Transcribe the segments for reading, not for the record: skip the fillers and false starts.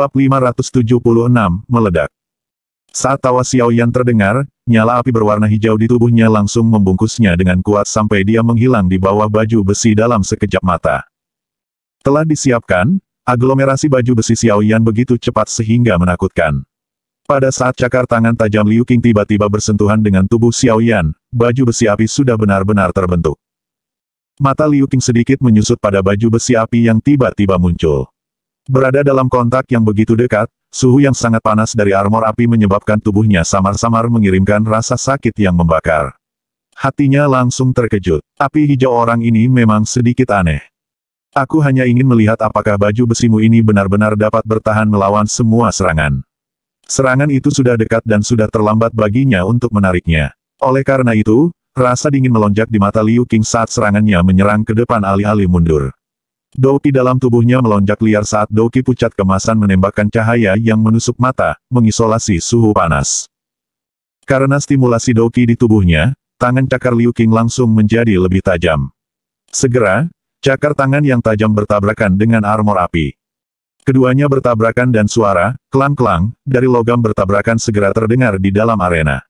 Bab 576, Meledak. Saat tawa Xiao Yan terdengar, nyala api berwarna hijau di tubuhnya langsung membungkusnya dengan kuat sampai dia menghilang di bawah baju besi dalam sekejap mata. Telah disiapkan, aglomerasi baju besi Xiao Yan begitu cepat sehingga menakutkan. Pada saat cakar tangan tajam Liu Qing tiba-tiba bersentuhan dengan tubuh Xiao Yan, baju besi api sudah benar-benar terbentuk. Mata Liu Qing sedikit menyusut pada baju besi api yang tiba-tiba muncul. Berada dalam kontak yang begitu dekat, suhu yang sangat panas dari armor api menyebabkan tubuhnya samar-samar mengirimkan rasa sakit yang membakar. Hatinya langsung terkejut. Api hijau orang ini memang sedikit aneh. Aku hanya ingin melihat apakah baju besimu ini benar-benar dapat bertahan melawan semua serangan. Serangan itu sudah dekat dan sudah terlambat baginya untuk menariknya. Oleh karena itu, rasa dingin melonjak di mata Liu Qing saat serangannya menyerang ke depan alih-alih mundur. Doki dalam tubuhnya melonjak liar saat doki pucat kemasan menembakkan cahaya yang menusuk mata, mengisolasi suhu panas. Karena stimulasi doki di tubuhnya, tangan cakar Liu Qing langsung menjadi lebih tajam. Segera, cakar tangan yang tajam bertabrakan dengan armor api. Keduanya bertabrakan dan suara, klang-klang, dari logam bertabrakan segera terdengar di dalam arena.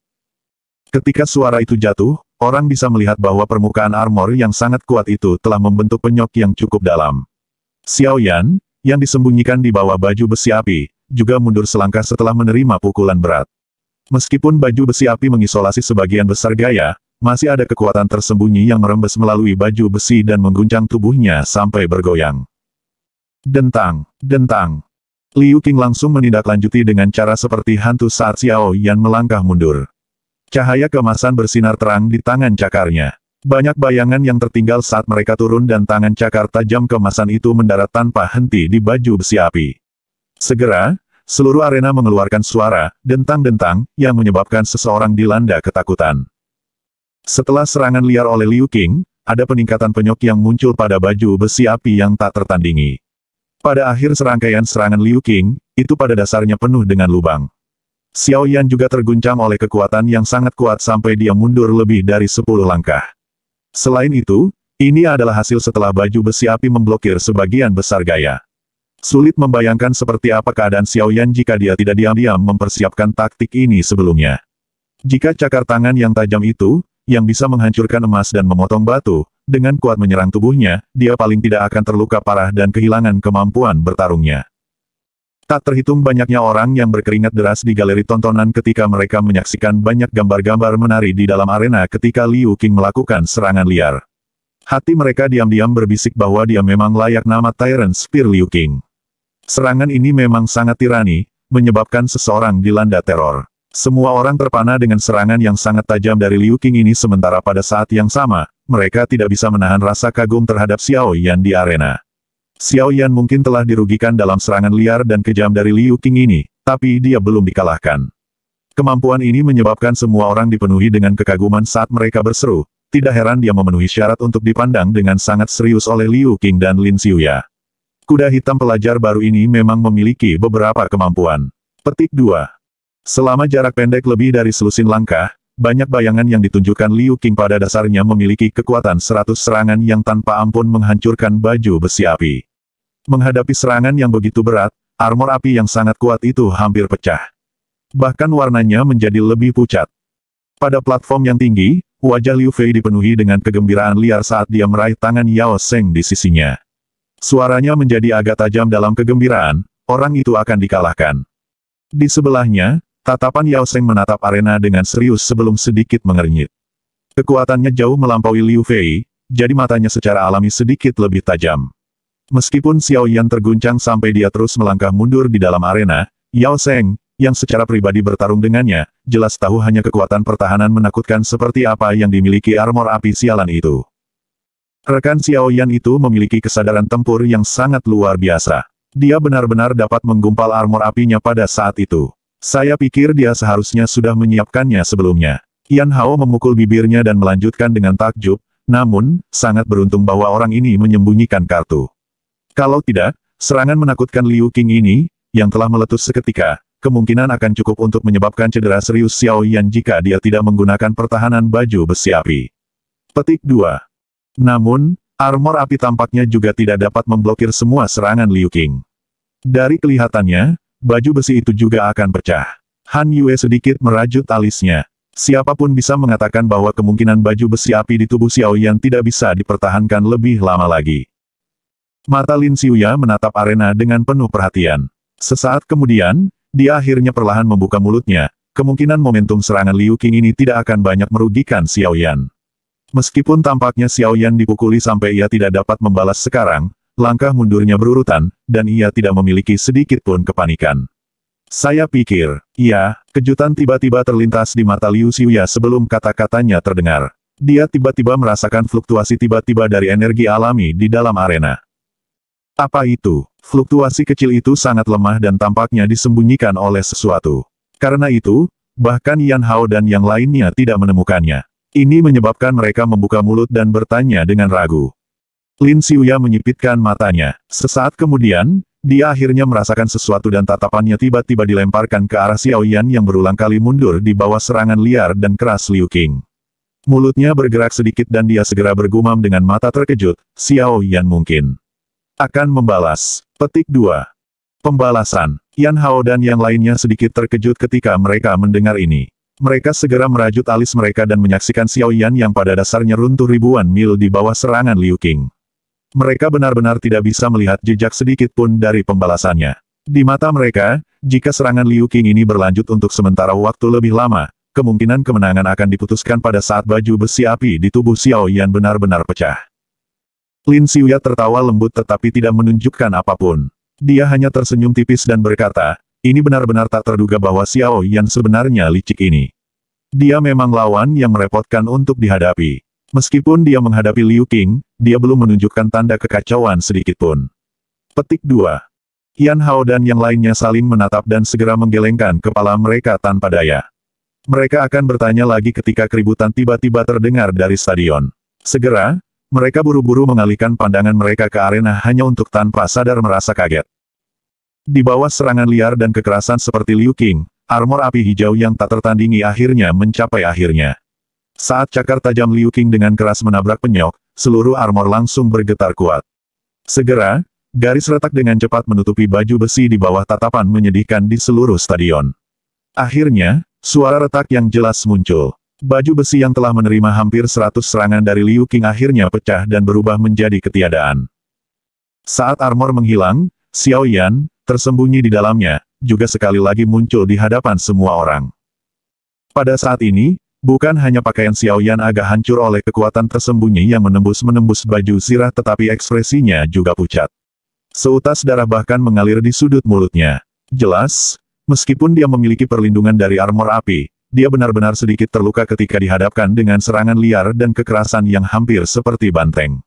Ketika suara itu jatuh, orang bisa melihat bahwa permukaan armor yang sangat kuat itu telah membentuk penyok yang cukup dalam. Xiao Yan, yang disembunyikan di bawah baju besi api, juga mundur selangkah setelah menerima pukulan berat. Meskipun baju besi api mengisolasi sebagian besar gaya, masih ada kekuatan tersembunyi yang merembes melalui baju besi dan mengguncang tubuhnya sampai bergoyang. Dentang, dentang. Liu Qing langsung menindaklanjuti dengan cara seperti hantu saat Xiao Yan melangkah mundur. Cahaya kemasan bersinar terang di tangan cakarnya. Banyak bayangan yang tertinggal saat mereka turun dan tangan cakar tajam kemasan itu mendarat tanpa henti di baju besi api. Segera, seluruh arena mengeluarkan suara, dentang-dentang, yang menyebabkan seseorang dilanda ketakutan. Setelah serangan liar oleh Liu Qing, ada peningkatan penyok yang muncul pada baju besi api yang tak tertandingi. Pada akhir serangkaian serangan Liu Qing, itu pada dasarnya penuh dengan lubang. Xiao Yan juga terguncang oleh kekuatan yang sangat kuat sampai dia mundur lebih dari 10 langkah. Selain itu, ini adalah hasil setelah baju besi api memblokir sebagian besar gaya. Sulit membayangkan seperti apa keadaan Xiao Yan jika dia tidak diam-diam mempersiapkan taktik ini sebelumnya. Jika cakar tangan yang tajam itu, yang bisa menghancurkan emas dan memotong batu, dengan kuat menyerang tubuhnya, dia paling tidak akan terluka parah dan kehilangan kemampuan bertarungnya. Tak terhitung banyaknya orang yang berkeringat deras di galeri tontonan ketika mereka menyaksikan banyak gambar-gambar menari di dalam arena ketika Liu Qing melakukan serangan liar. Hati mereka diam-diam berbisik bahwa dia memang layak nama Tyrant Spear Liu Qing. Serangan ini memang sangat tirani, menyebabkan seseorang dilanda teror. Semua orang terpana dengan serangan yang sangat tajam dari Liu Qing ini sementara pada saat yang sama, mereka tidak bisa menahan rasa kagum terhadap Xiao Yan di arena. Xiao Yan mungkin telah dirugikan dalam serangan liar dan kejam dari Liu Qing ini, tapi dia belum dikalahkan. Kemampuan ini menyebabkan semua orang dipenuhi dengan kekaguman saat mereka berseru. Tidak heran dia memenuhi syarat untuk dipandang dengan sangat serius oleh Liu Qing dan Lin Xiuya. Kuda hitam pelajar baru ini memang memiliki beberapa kemampuan. Petik 2. Selama jarak pendek lebih dari selusin langkah, banyak bayangan yang ditunjukkan Liu Qing pada dasarnya memiliki kekuatan 100 serangan yang tanpa ampun menghancurkan baju besi api. Menghadapi serangan yang begitu berat, armor api yang sangat kuat itu hampir pecah. Bahkan warnanya menjadi lebih pucat. Pada platform yang tinggi, wajah Liu Fei dipenuhi dengan kegembiraan liar saat dia meraih tangan Yao Sheng di sisinya. Suaranya menjadi agak tajam dalam kegembiraan, orang itu akan dikalahkan. Di sebelahnya, tatapan Yao Sheng menatap arena dengan serius sebelum sedikit mengernyit. Kekuatannya jauh melampaui Liu Fei, jadi matanya secara alami sedikit lebih tajam. Meskipun Xiao Yan terguncang sampai dia terus melangkah mundur di dalam arena, Yao Sheng, yang secara pribadi bertarung dengannya, jelas tahu hanya kekuatan pertahanan menakutkan seperti apa yang dimiliki armor api sialan itu. Rekan Xiao Yan itu memiliki kesadaran tempur yang sangat luar biasa. Dia benar-benar dapat menggumpal armor apinya pada saat itu. Saya pikir dia seharusnya sudah menyiapkannya sebelumnya. Yan Hao memukul bibirnya dan melanjutkan dengan takjub, namun, sangat beruntung bahwa orang ini menyembunyikan kartu. Kalau tidak, serangan menakutkan Liu Qing ini, yang telah meletus seketika, kemungkinan akan cukup untuk menyebabkan cedera serius Xiao Yan jika dia tidak menggunakan pertahanan baju besi api. Petik 2. Namun, armor api tampaknya juga tidak dapat memblokir semua serangan Liu Qing. Dari kelihatannya, baju besi itu juga akan pecah. Han Yue sedikit merajut alisnya. Siapapun bisa mengatakan bahwa kemungkinan baju besi api di tubuh Xiao Yan tidak bisa dipertahankan lebih lama lagi. Mata Lin Xiuya menatap arena dengan penuh perhatian. Sesaat kemudian, dia akhirnya perlahan membuka mulutnya. Kemungkinan momentum serangan Liu Qing ini tidak akan banyak merugikan Xiao Yan. Meskipun tampaknya Xiao Yan dipukuli sampai ia tidak dapat membalas sekarang, langkah mundurnya berurutan, dan ia tidak memiliki sedikit pun kepanikan. Saya pikir, iya, kejutan tiba-tiba terlintas di mata Liu Xiuya sebelum kata-katanya terdengar. Dia tiba-tiba merasakan fluktuasi tiba-tiba dari energi alami di dalam arena. Apa itu? Fluktuasi kecil itu sangat lemah dan tampaknya disembunyikan oleh sesuatu. Karena itu, bahkan Yan Hao dan yang lainnya tidak menemukannya. Ini menyebabkan mereka membuka mulut dan bertanya dengan ragu. Lin Xiuya menyipitkan matanya. Sesaat kemudian, dia akhirnya merasakan sesuatu dan tatapannya tiba-tiba dilemparkan ke arah Xiao Yan yang berulang kali mundur di bawah serangan liar dan keras Liu Qing. Mulutnya bergerak sedikit dan dia segera bergumam dengan mata terkejut, Xiao Yan mungkin akan membalas. Petik 2. Pembalasan. Yan Hao dan yang lainnya sedikit terkejut ketika mereka mendengar ini. Mereka segera merajut alis mereka dan menyaksikan Xiao Yan yang pada dasarnya runtuh ribuan mil di bawah serangan Liu Qing. Mereka benar-benar tidak bisa melihat jejak sedikit pun dari pembalasannya. Di mata mereka, jika serangan Liu Qing ini berlanjut untuk sementara waktu lebih lama, kemungkinan kemenangan akan diputuskan pada saat baju besi api di tubuh Xiao Yan benar-benar pecah. Lin Xiuya tertawa lembut tetapi tidak menunjukkan apapun. Dia hanya tersenyum tipis dan berkata, ini benar-benar tak terduga bahwa Xiao Yan sebenarnya licik ini. Dia memang lawan yang merepotkan untuk dihadapi. Meskipun dia menghadapi Liu Qing, dia belum menunjukkan tanda kekacauan sedikitpun. Petik 2. Yan Hao dan yang lainnya saling menatap dan segera menggelengkan kepala mereka tanpa daya. Mereka akan bertanya lagi ketika keributan tiba-tiba terdengar dari stadion. Segera, mereka buru-buru mengalihkan pandangan mereka ke arena hanya untuk tanpa sadar merasa kaget. Di bawah serangan liar dan kekerasan seperti Liu Qing, armor api hijau yang tak tertandingi akhirnya mencapai akhirnya. Saat cakar tajam Liu Qing dengan keras menabrak penyok, seluruh armor langsung bergetar kuat. Segera, garis retak dengan cepat menutupi baju besi di bawah tatapan menyedihkan di seluruh stadion. Akhirnya, suara retak yang jelas muncul. Baju besi yang telah menerima hampir 100 serangan dari Liu Qing akhirnya pecah dan berubah menjadi ketiadaan. Saat armor menghilang, Xiao Yan, tersembunyi di dalamnya, juga sekali lagi muncul di hadapan semua orang. Pada saat ini, bukan hanya pakaian Xiao Yan agak hancur oleh kekuatan tersembunyi yang menembus baju zirah tetapi ekspresinya juga pucat. Seutas darah bahkan mengalir di sudut mulutnya. Jelas, meskipun dia memiliki perlindungan dari armor api, dia benar-benar sedikit terluka ketika dihadapkan dengan serangan liar dan kekerasan yang hampir seperti banteng.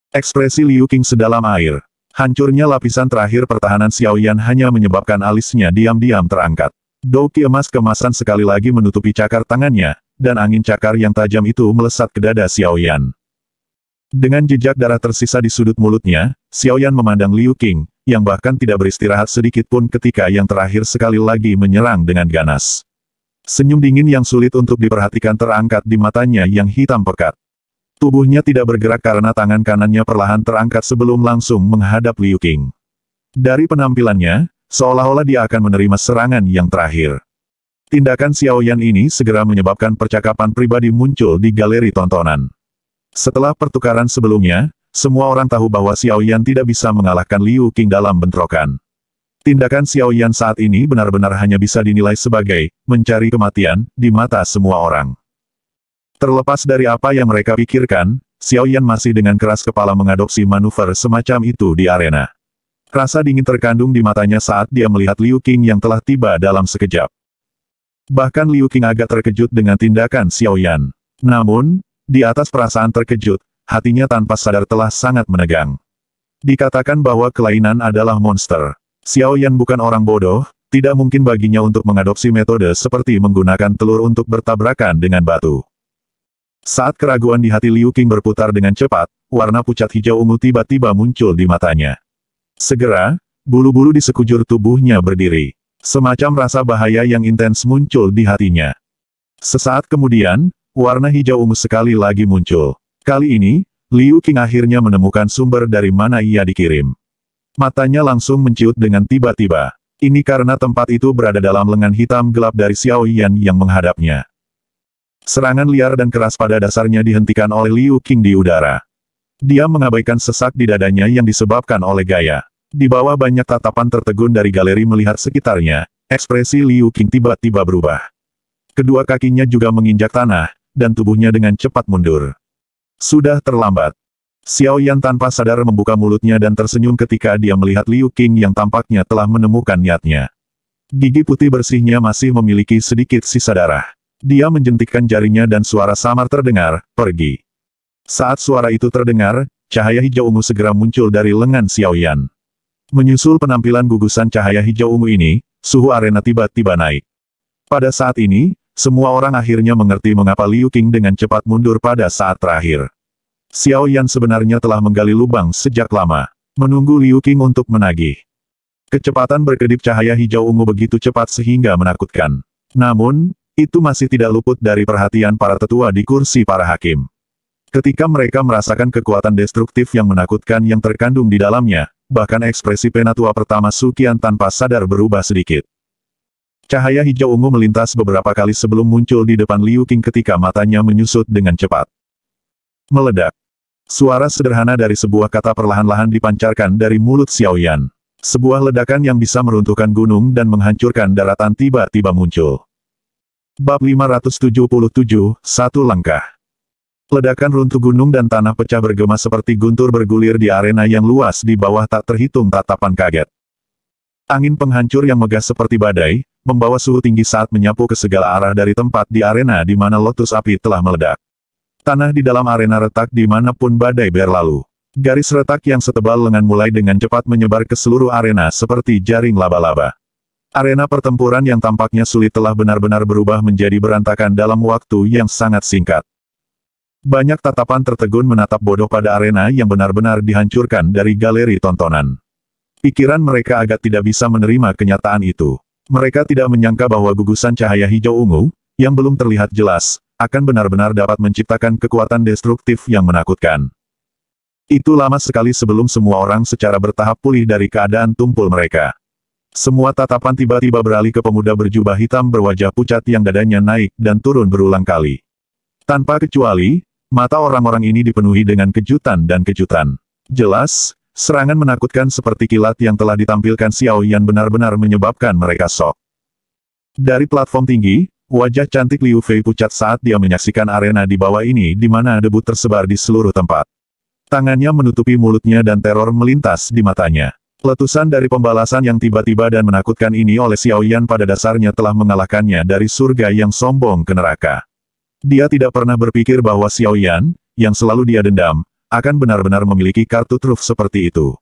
Ekspresi Liu Qing sedalam air. Hancurnya lapisan terakhir pertahanan Xiao Yan hanya menyebabkan alisnya diam-diam terangkat. Douki emas kemasan sekali lagi menutupi cakar tangannya, dan angin cakar yang tajam itu melesat ke dada Xiao Yan. Dengan jejak darah tersisa di sudut mulutnya, Xiao Yan memandang Liu Qing, yang bahkan tidak beristirahat sedikit pun ketika yang terakhir sekali lagi menyerang dengan ganas. Senyum dingin yang sulit untuk diperhatikan terangkat di matanya yang hitam pekat. Tubuhnya tidak bergerak karena tangan kanannya perlahan terangkat sebelum langsung menghadap Liu Qing. Dari penampilannya, seolah-olah dia akan menerima serangan yang terakhir. Tindakan Xiao Yan ini segera menyebabkan percakapan pribadi muncul di galeri tontonan. Setelah pertukaran sebelumnya, semua orang tahu bahwa Xiao Yan tidak bisa mengalahkan Liu Qing dalam bentrokan. Tindakan Xiao Yan saat ini benar-benar hanya bisa dinilai sebagai mencari kematian di mata semua orang. Terlepas dari apa yang mereka pikirkan, Xiao Yan masih dengan keras kepala mengadopsi manuver semacam itu di arena. Rasa dingin terkandung di matanya saat dia melihat Liu Qing yang telah tiba dalam sekejap. Bahkan Liu Qing agak terkejut dengan tindakan Xiao Yan. Namun, di atas perasaan terkejut, hatinya tanpa sadar telah sangat menegang. Dikatakan bahwa kelainan adalah monster. Xiao Yan bukan orang bodoh, tidak mungkin baginya untuk mengadopsi metode seperti menggunakan telur untuk bertabrakan dengan batu. Saat keraguan di hati Liu Qing berputar dengan cepat, warna pucat hijau ungu tiba-tiba muncul di matanya. Segera, bulu-bulu di sekujur tubuhnya berdiri. Semacam rasa bahaya yang intens muncul di hatinya. Sesaat kemudian, warna hijau ungu sekali lagi muncul. Kali ini, Liu Qing akhirnya menemukan sumber dari mana ia dikirim. Matanya langsung menciut dengan tiba-tiba. Ini karena tempat itu berada dalam lengan hitam gelap dari Xiao Yan yang menghadapnya. Serangan liar dan keras pada dasarnya dihentikan oleh Liu Qing di udara. Dia mengabaikan sesak di dadanya yang disebabkan oleh gaya. Di bawah banyak tatapan tertegun dari galeri melihat sekitarnya, ekspresi Liu Qing tiba-tiba berubah. Kedua kakinya juga menginjak tanah, dan tubuhnya dengan cepat mundur. Sudah terlambat. Xiao Yan tanpa sadar membuka mulutnya dan tersenyum ketika dia melihat Liu Qing yang tampaknya telah menemukan niatnya. Gigi putih bersihnya masih memiliki sedikit sisa darah. Dia menjentikkan jarinya dan suara samar terdengar, "Pergi." Saat suara itu terdengar, cahaya hijau ungu segera muncul dari lengan Xiao Yan. Menyusul penampilan gugusan cahaya hijau ungu ini, suhu arena tiba-tiba naik. Pada saat ini, semua orang akhirnya mengerti mengapa Liu Qing dengan cepat mundur pada saat terakhir. Xiao Yan sebenarnya telah menggali lubang sejak lama, menunggu Liu Qing untuk menagih. Kecepatan berkedip cahaya hijau ungu begitu cepat sehingga menakutkan. Namun, itu masih tidak luput dari perhatian para tetua di kursi para hakim. Ketika mereka merasakan kekuatan destruktif yang menakutkan yang terkandung di dalamnya, bahkan ekspresi penatua pertama Suqian tanpa sadar berubah sedikit. Cahaya hijau ungu melintas beberapa kali sebelum muncul di depan Liu Qing ketika matanya menyusut dengan cepat. Meledak. Suara sederhana dari sebuah kata perlahan-lahan dipancarkan dari mulut Xiao Yan. Sebuah ledakan yang bisa meruntuhkan gunung dan menghancurkan daratan tiba-tiba muncul. Bab 577, Satu Langkah. Ledakan runtuh gunung dan tanah pecah bergema seperti guntur bergulir di arena yang luas di bawah tak terhitung tatapan kaget. Angin penghancur yang megah seperti badai, membawa suhu tinggi saat menyapu ke segala arah dari tempat di arena di mana lotus api telah meledak. Tanah di dalam arena retak dimanapun badai berlalu. Garis retak yang setebal lengan mulai dengan cepat menyebar ke seluruh arena seperti jaring laba-laba. Arena pertempuran yang tampaknya sulit telah benar-benar berubah menjadi berantakan dalam waktu yang sangat singkat. Banyak tatapan tertegun menatap bodoh pada arena yang benar-benar dihancurkan dari galeri tontonan. Pikiran mereka agak tidak bisa menerima kenyataan itu. Mereka tidak menyangka bahwa gugusan cahaya hijau ungu, yang belum terlihat jelas, akan benar-benar dapat menciptakan kekuatan destruktif yang menakutkan. Itu lama sekali sebelum semua orang secara bertahap pulih dari keadaan tumpul mereka. Semua tatapan tiba-tiba beralih ke pemuda berjubah hitam berwajah pucat yang dadanya naik dan turun berulang kali. Tanpa kecuali, mata orang-orang ini dipenuhi dengan kejutan dan kejutan. Jelas, serangan menakutkan seperti kilat yang telah ditampilkan Xiao Yan benar-benar menyebabkan mereka shock. Dari platform tinggi, wajah cantik Liu Fei pucat saat dia menyaksikan arena di bawah ini di mana debu tersebar di seluruh tempat. Tangannya menutupi mulutnya dan teror melintas di matanya. Letusan dari pembalasan yang tiba-tiba dan menakutkan ini oleh Xiao Yan pada dasarnya telah mengalahkannya dari surga yang sombong ke neraka. Dia tidak pernah berpikir bahwa Xiao Yan, yang selalu dia dendam, akan benar-benar memiliki kartu truf seperti itu.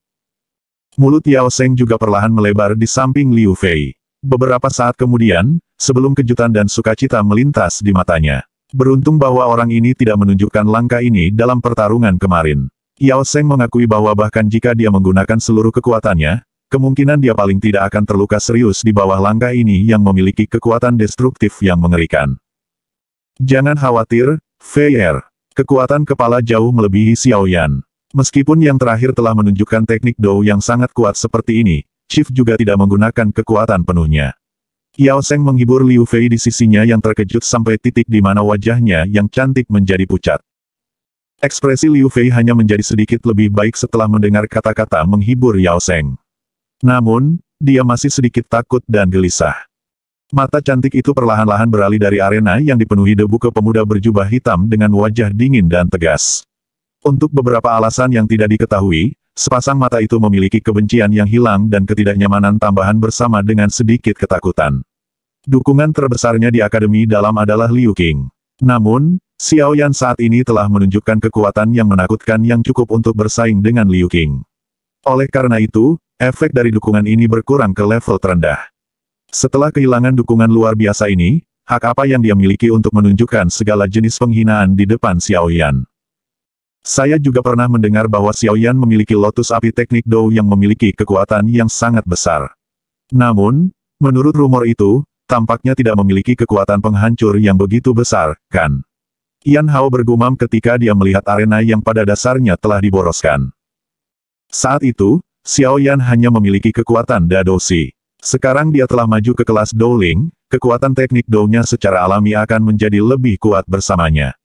Mulut Yao Sheng juga perlahan melebar di samping Liu Fei. Beberapa saat kemudian, sebelum kejutan dan sukacita melintas di matanya. Beruntung bahwa orang ini tidak menunjukkan langkah ini dalam pertarungan kemarin. Yao Sheng mengakui bahwa bahkan jika dia menggunakan seluruh kekuatannya, kemungkinan dia paling tidak akan terluka serius di bawah langkah ini yang memiliki kekuatan destruktif yang mengerikan. Jangan khawatir, Fei Er. Kekuatan kepala jauh melebihi Xiao Yan. Meskipun yang terakhir telah menunjukkan teknik Dou yang sangat kuat seperti ini, Chief juga tidak menggunakan kekuatan penuhnya. Yao Sheng menghibur Liu Fei di sisinya yang terkejut sampai titik di mana wajahnya yang cantik menjadi pucat. Ekspresi Liu Fei hanya menjadi sedikit lebih baik setelah mendengar kata-kata menghibur Yao Sheng. Namun, dia masih sedikit takut dan gelisah. Mata cantik itu perlahan-lahan beralih dari arena yang dipenuhi debu ke pemuda berjubah hitam dengan wajah dingin dan tegas. Untuk beberapa alasan yang tidak diketahui, sepasang mata itu memiliki kebencian yang hilang dan ketidaknyamanan tambahan bersama dengan sedikit ketakutan. Dukungan terbesarnya di akademi dalam adalah Liu Qing. Namun, Xiao Yan saat ini telah menunjukkan kekuatan yang menakutkan yang cukup untuk bersaing dengan Liu Qing. Oleh karena itu, efek dari dukungan ini berkurang ke level terendah. Setelah kehilangan dukungan luar biasa ini, hak apa yang dia miliki untuk menunjukkan segala jenis penghinaan di depan Xiao Yan? Saya juga pernah mendengar bahwa Xiao Yan memiliki lotus api teknik Dou yang memiliki kekuatan yang sangat besar. Namun, menurut rumor itu, tampaknya tidak memiliki kekuatan penghancur yang begitu besar, kan? Yan Hao bergumam ketika dia melihat arena yang pada dasarnya telah diboroskan. Saat itu, Xiao Yan hanya memiliki kekuatan Dadoshi. Sekarang dia telah maju ke kelas Dowling, kekuatan teknik Dou-nya secara alami akan menjadi lebih kuat bersamanya.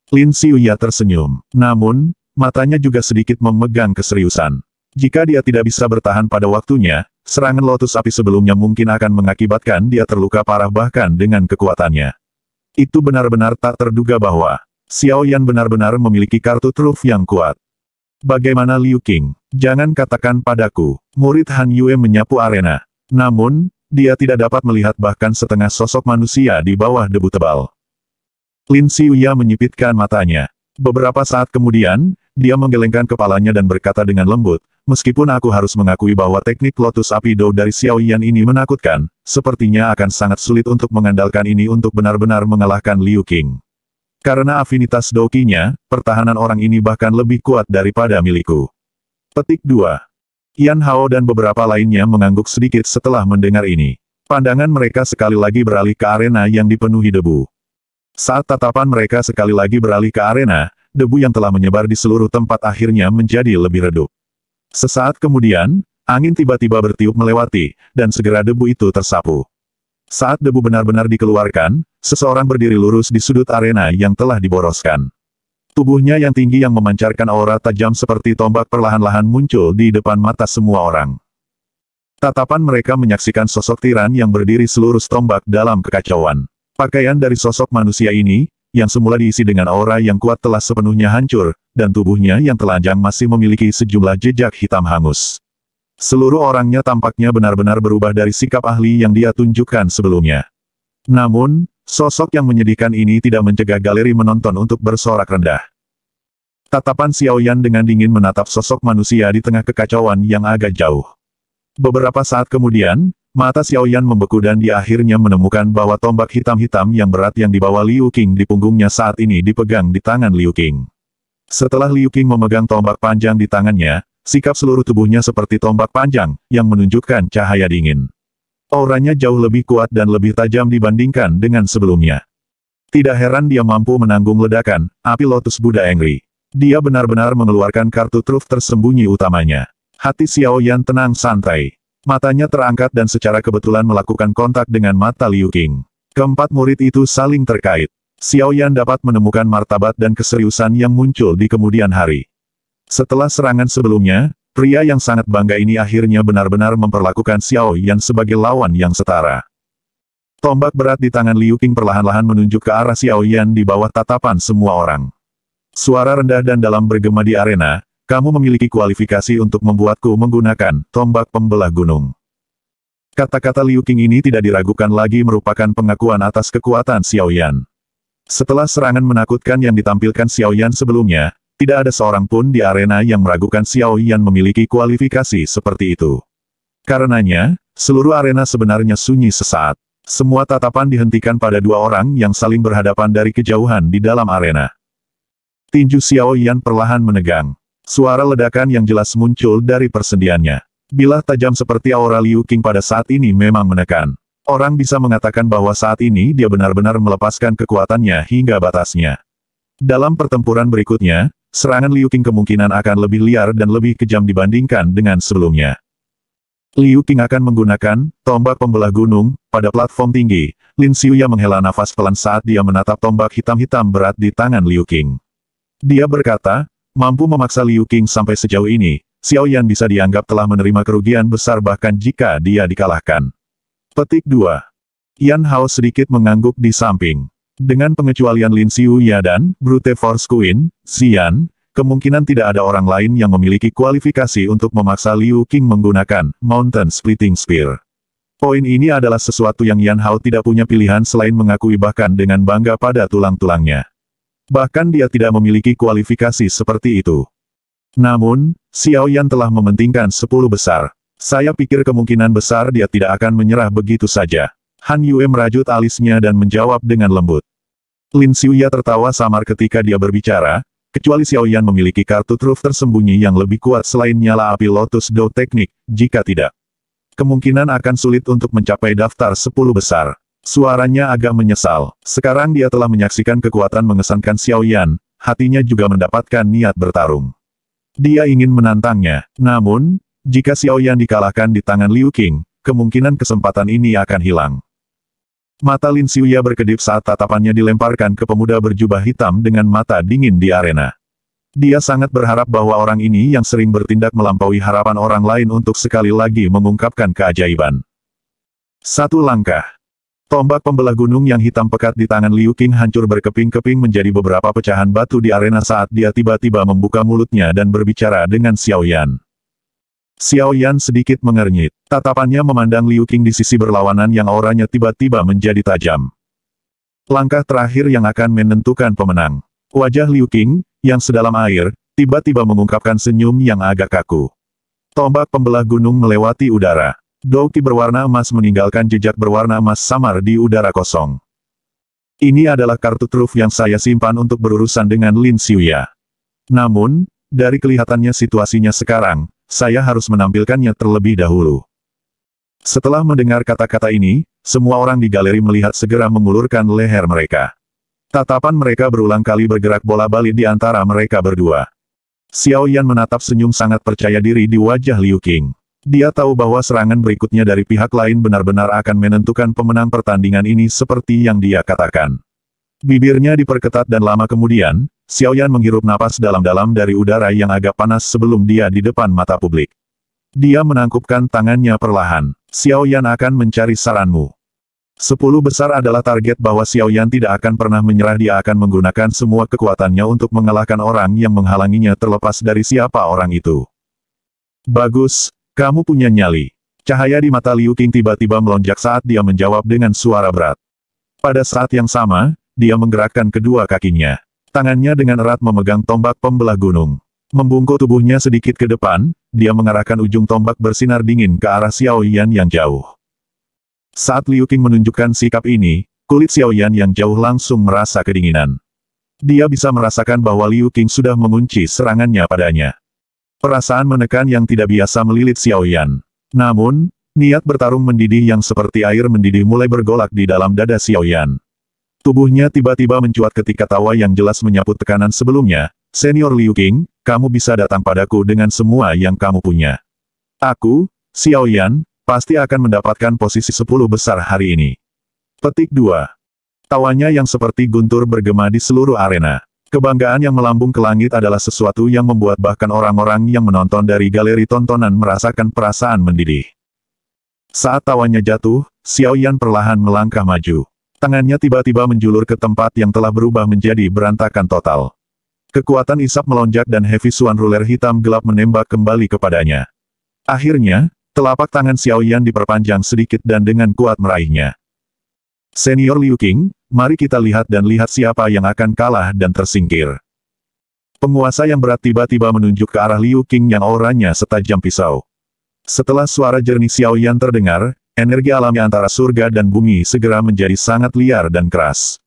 Lin Xiuya tersenyum. Namun, matanya juga sedikit memegang keseriusan. Jika dia tidak bisa bertahan pada waktunya, serangan lotus api sebelumnya mungkin akan mengakibatkan dia terluka parah bahkan dengan kekuatannya. Itu benar-benar tak terduga bahwa Xiao Yan benar-benar memiliki kartu truf yang kuat. Bagaimana Liu Qing? Jangan katakan padaku. Murid Han Yue menyapu arena. Namun, dia tidak dapat melihat bahkan setengah sosok manusia di bawah debu tebal. Lin Xiuya menyipitkan matanya. Beberapa saat kemudian, dia menggelengkan kepalanya dan berkata dengan lembut, meskipun aku harus mengakui bahwa teknik lotus api Dou dari Xiao Yan ini menakutkan, sepertinya akan sangat sulit untuk mengandalkan ini untuk benar-benar mengalahkan Liu Qing. Karena afinitas Dou Qi-nya, pertahanan orang ini bahkan lebih kuat daripada milikku. Petik 2. Yan Hao dan beberapa lainnya mengangguk sedikit setelah mendengar ini. Pandangan mereka sekali lagi beralih ke arena yang dipenuhi debu. Saat tatapan mereka sekali lagi beralih ke arena, debu yang telah menyebar di seluruh tempat akhirnya menjadi lebih redup. Sesaat kemudian, angin tiba-tiba bertiup melewati, dan segera debu itu tersapu. Saat debu benar-benar dikeluarkan, seseorang berdiri lurus di sudut arena yang telah diboroskan. Tubuhnya yang tinggi yang memancarkan aura tajam seperti tombak perlahan-lahan muncul di depan mata semua orang. Tatapan mereka menyaksikan sosok tiran yang berdiri selurus tombak dalam kekacauan. Pakaian dari sosok manusia ini, yang semula diisi dengan aura yang kuat telah sepenuhnya hancur, dan tubuhnya yang telanjang masih memiliki sejumlah jejak hitam hangus. Seluruh orangnya tampaknya benar-benar berubah dari sikap ahli yang dia tunjukkan sebelumnya. Namun, sosok yang menyedihkan ini tidak mencegah galeri menonton untuk bersorak rendah. Tatapan Xiao Yan dengan dingin menatap sosok manusia di tengah kekacauan yang agak jauh. Beberapa saat kemudian, mata Xiao Yan membeku dan dia akhirnya menemukan bahwa tombak hitam-hitam yang berat yang dibawa Liu Qing di punggungnya saat ini dipegang di tangan Liu Qing. Setelah Liu Qing memegang tombak panjang di tangannya, sikap seluruh tubuhnya seperti tombak panjang, yang menunjukkan cahaya dingin. Auranya jauh lebih kuat dan lebih tajam dibandingkan dengan sebelumnya. Tidak heran dia mampu menanggung ledakan, api lotus Buddha Engri. Dia benar-benar mengeluarkan kartu truf tersembunyi utamanya. Hati Xiao Yan tenang santai. Matanya terangkat dan secara kebetulan melakukan kontak dengan mata Liu Qing. Keempat murid itu saling terkait. Xiao Yan dapat menemukan martabat dan keseriusan yang muncul di kemudian hari. Setelah serangan sebelumnya, pria yang sangat bangga ini akhirnya benar-benar memperlakukan Xiao Yan sebagai lawan yang setara. Tombak berat di tangan Liu Qing perlahan-lahan menunjuk ke arah Xiao Yan di bawah tatapan semua orang. Suara rendah dan dalam bergema di arena, kamu memiliki kualifikasi untuk membuatku menggunakan tombak pembelah gunung. Kata-kata Liu Qing ini tidak diragukan lagi merupakan pengakuan atas kekuatan Xiao Yan. Setelah serangan menakutkan yang ditampilkan Xiao Yan sebelumnya, tidak ada seorang pun di arena yang meragukan Xiao Yan memiliki kualifikasi seperti itu. Karenanya, seluruh arena sebenarnya sunyi sesaat. Semua tatapan dihentikan pada dua orang yang saling berhadapan dari kejauhan di dalam arena. Tinju Xiao Yan perlahan menegang. Suara ledakan yang jelas muncul dari persendiannya. Bilah tajam seperti aura Liu Qing pada saat ini memang menekan. Orang bisa mengatakan bahwa saat ini dia benar-benar melepaskan kekuatannya hingga batasnya. Dalam pertempuran berikutnya, serangan Liu Qing kemungkinan akan lebih liar dan lebih kejam dibandingkan dengan sebelumnya. Liu Qing akan menggunakan tombak pembelah gunung pada platform tinggi. Lin Xiuya menghela nafas pelan saat dia menatap tombak hitam-hitam berat di tangan Liu Qing. Dia berkata, mampu memaksa Liu Qing sampai sejauh ini, Xiao Yan bisa dianggap telah menerima kerugian besar bahkan jika dia dikalahkan. Petik 2. Yan Hao sedikit mengangguk di samping. Dengan pengecualian Lin Xiuya dan Brute Force Queen, Xian, kemungkinan tidak ada orang lain yang memiliki kualifikasi untuk memaksa Liu Qing menggunakan Mountain Splitting Spear. Poin ini adalah sesuatu yang Yan Hao tidak punya pilihan selain mengakui bahkan dengan bangga pada tulang-tulangnya. Bahkan dia tidak memiliki kualifikasi seperti itu. Namun, Xiao Yan telah mementingkan 10 besar. Saya pikir kemungkinan besar dia tidak akan menyerah begitu saja. Han Yue merajut alisnya dan menjawab dengan lembut. Lin Xiuya tertawa samar ketika dia berbicara, kecuali Xiao Yan memiliki kartu truf tersembunyi yang lebih kuat selain nyala api Lotus Dou Teknik, jika tidak, kemungkinan akan sulit untuk mencapai daftar 10 besar. Suaranya agak menyesal. Sekarang dia telah menyaksikan kekuatan mengesankan Xiao Yan, hatinya juga mendapatkan niat bertarung. Dia ingin menantangnya, namun, Jika Xiao Yan dikalahkan di tangan Liu Qing, kemungkinan kesempatan ini akan hilang. Mata Lin Xiuya berkedip saat tatapannya dilemparkan ke pemuda berjubah hitam dengan mata dingin di arena. Dia sangat berharap bahwa orang ini yang sering bertindak melampaui harapan orang lain untuk sekali lagi mengungkapkan keajaiban. Satu langkah. Tombak pembelah gunung yang hitam pekat di tangan Liu Qing hancur berkeping-keping menjadi beberapa pecahan batu di arena saat dia tiba-tiba membuka mulutnya dan berbicara dengan Xiao Yan. Xiao Yan sedikit mengernyit. Tatapannya memandang Liu Qing di sisi berlawanan yang auranya tiba-tiba menjadi tajam. Langkah terakhir yang akan menentukan pemenang. Wajah Liu Qing, yang sedalam air, tiba-tiba mengungkapkan senyum yang agak kaku. Tombak pembelah gunung melewati udara. Douki berwarna emas meninggalkan jejak berwarna emas samar di udara kosong. Ini adalah kartu truf yang saya simpan untuk berurusan dengan Lin Xiuya. Namun, dari kelihatannya situasinya sekarang, saya harus menampilkannya terlebih dahulu. Setelah mendengar kata-kata ini, semua orang di galeri melihat segera mengulurkan leher mereka. Tatapan mereka berulang kali bergerak bola-balik di antara mereka berdua. Xiao Yan menatap senyum sangat percaya diri di wajah Liu Qing. Dia tahu bahwa serangan berikutnya dari pihak lain benar-benar akan menentukan pemenang pertandingan ini seperti yang dia katakan. Bibirnya diperketat dan lama kemudian, Xiao Yan menghirup napas dalam-dalam dari udara yang agak panas sebelum dia di depan mata publik. Dia menangkupkan tangannya perlahan. Xiao Yan akan mencari saranmu. 10 besar adalah target bahwa Xiao Yan tidak akan pernah menyerah. Dia akan menggunakan semua kekuatannya untuk mengalahkan orang yang menghalanginya terlepas dari siapa orang itu. Bagus, kamu punya nyali. Cahaya di mata Liu Qing tiba-tiba melonjak saat dia menjawab dengan suara berat. Pada saat yang sama, dia menggerakkan kedua kakinya. Tangannya dengan erat memegang tombak pembelah gunung. Membungkuk tubuhnya sedikit ke depan, dia mengarahkan ujung tombak bersinar dingin ke arah Xiao Yan yang jauh. Saat Liu Qing menunjukkan sikap ini, kulit Xiao Yan yang jauh langsung merasa kedinginan. Dia bisa merasakan bahwa Liu Qing sudah mengunci serangannya padanya. Perasaan menekan yang tidak biasa melilit Xiao Yan. Namun, niat bertarung mendidih yang seperti air mendidih mulai bergolak di dalam dada Xiao Yan. Tubuhnya tiba-tiba mencuat ketika tawa yang jelas menyapu tekanan sebelumnya. Senior Liu Qing, kamu bisa datang padaku dengan semua yang kamu punya. Aku, Xiao Yan, pasti akan mendapatkan posisi 10 besar hari ini. Petik 2. Tawanya yang seperti guntur bergema di seluruh arena. Kebanggaan yang melambung ke langit adalah sesuatu yang membuat bahkan orang-orang yang menonton dari galeri tontonan merasakan perasaan mendidih. Saat tawanya jatuh, Xiao Yan perlahan melangkah maju. Tangannya tiba-tiba menjulur ke tempat yang telah berubah menjadi berantakan total. Kekuatan isap melonjak dan Heavy Swan Ruler hitam gelap menembak kembali kepadanya. Akhirnya, telapak tangan Xiao Yan diperpanjang sedikit dan dengan kuat meraihnya. Senior Liu Qing, mari kita lihat dan lihat siapa yang akan kalah dan tersingkir. Penguasa yang berat tiba-tiba menunjuk ke arah Liu Qing yang auranya setajam pisau. Setelah suara jernih Xiao Yan terdengar, energi alami antara surga dan bumi segera menjadi sangat liar dan keras.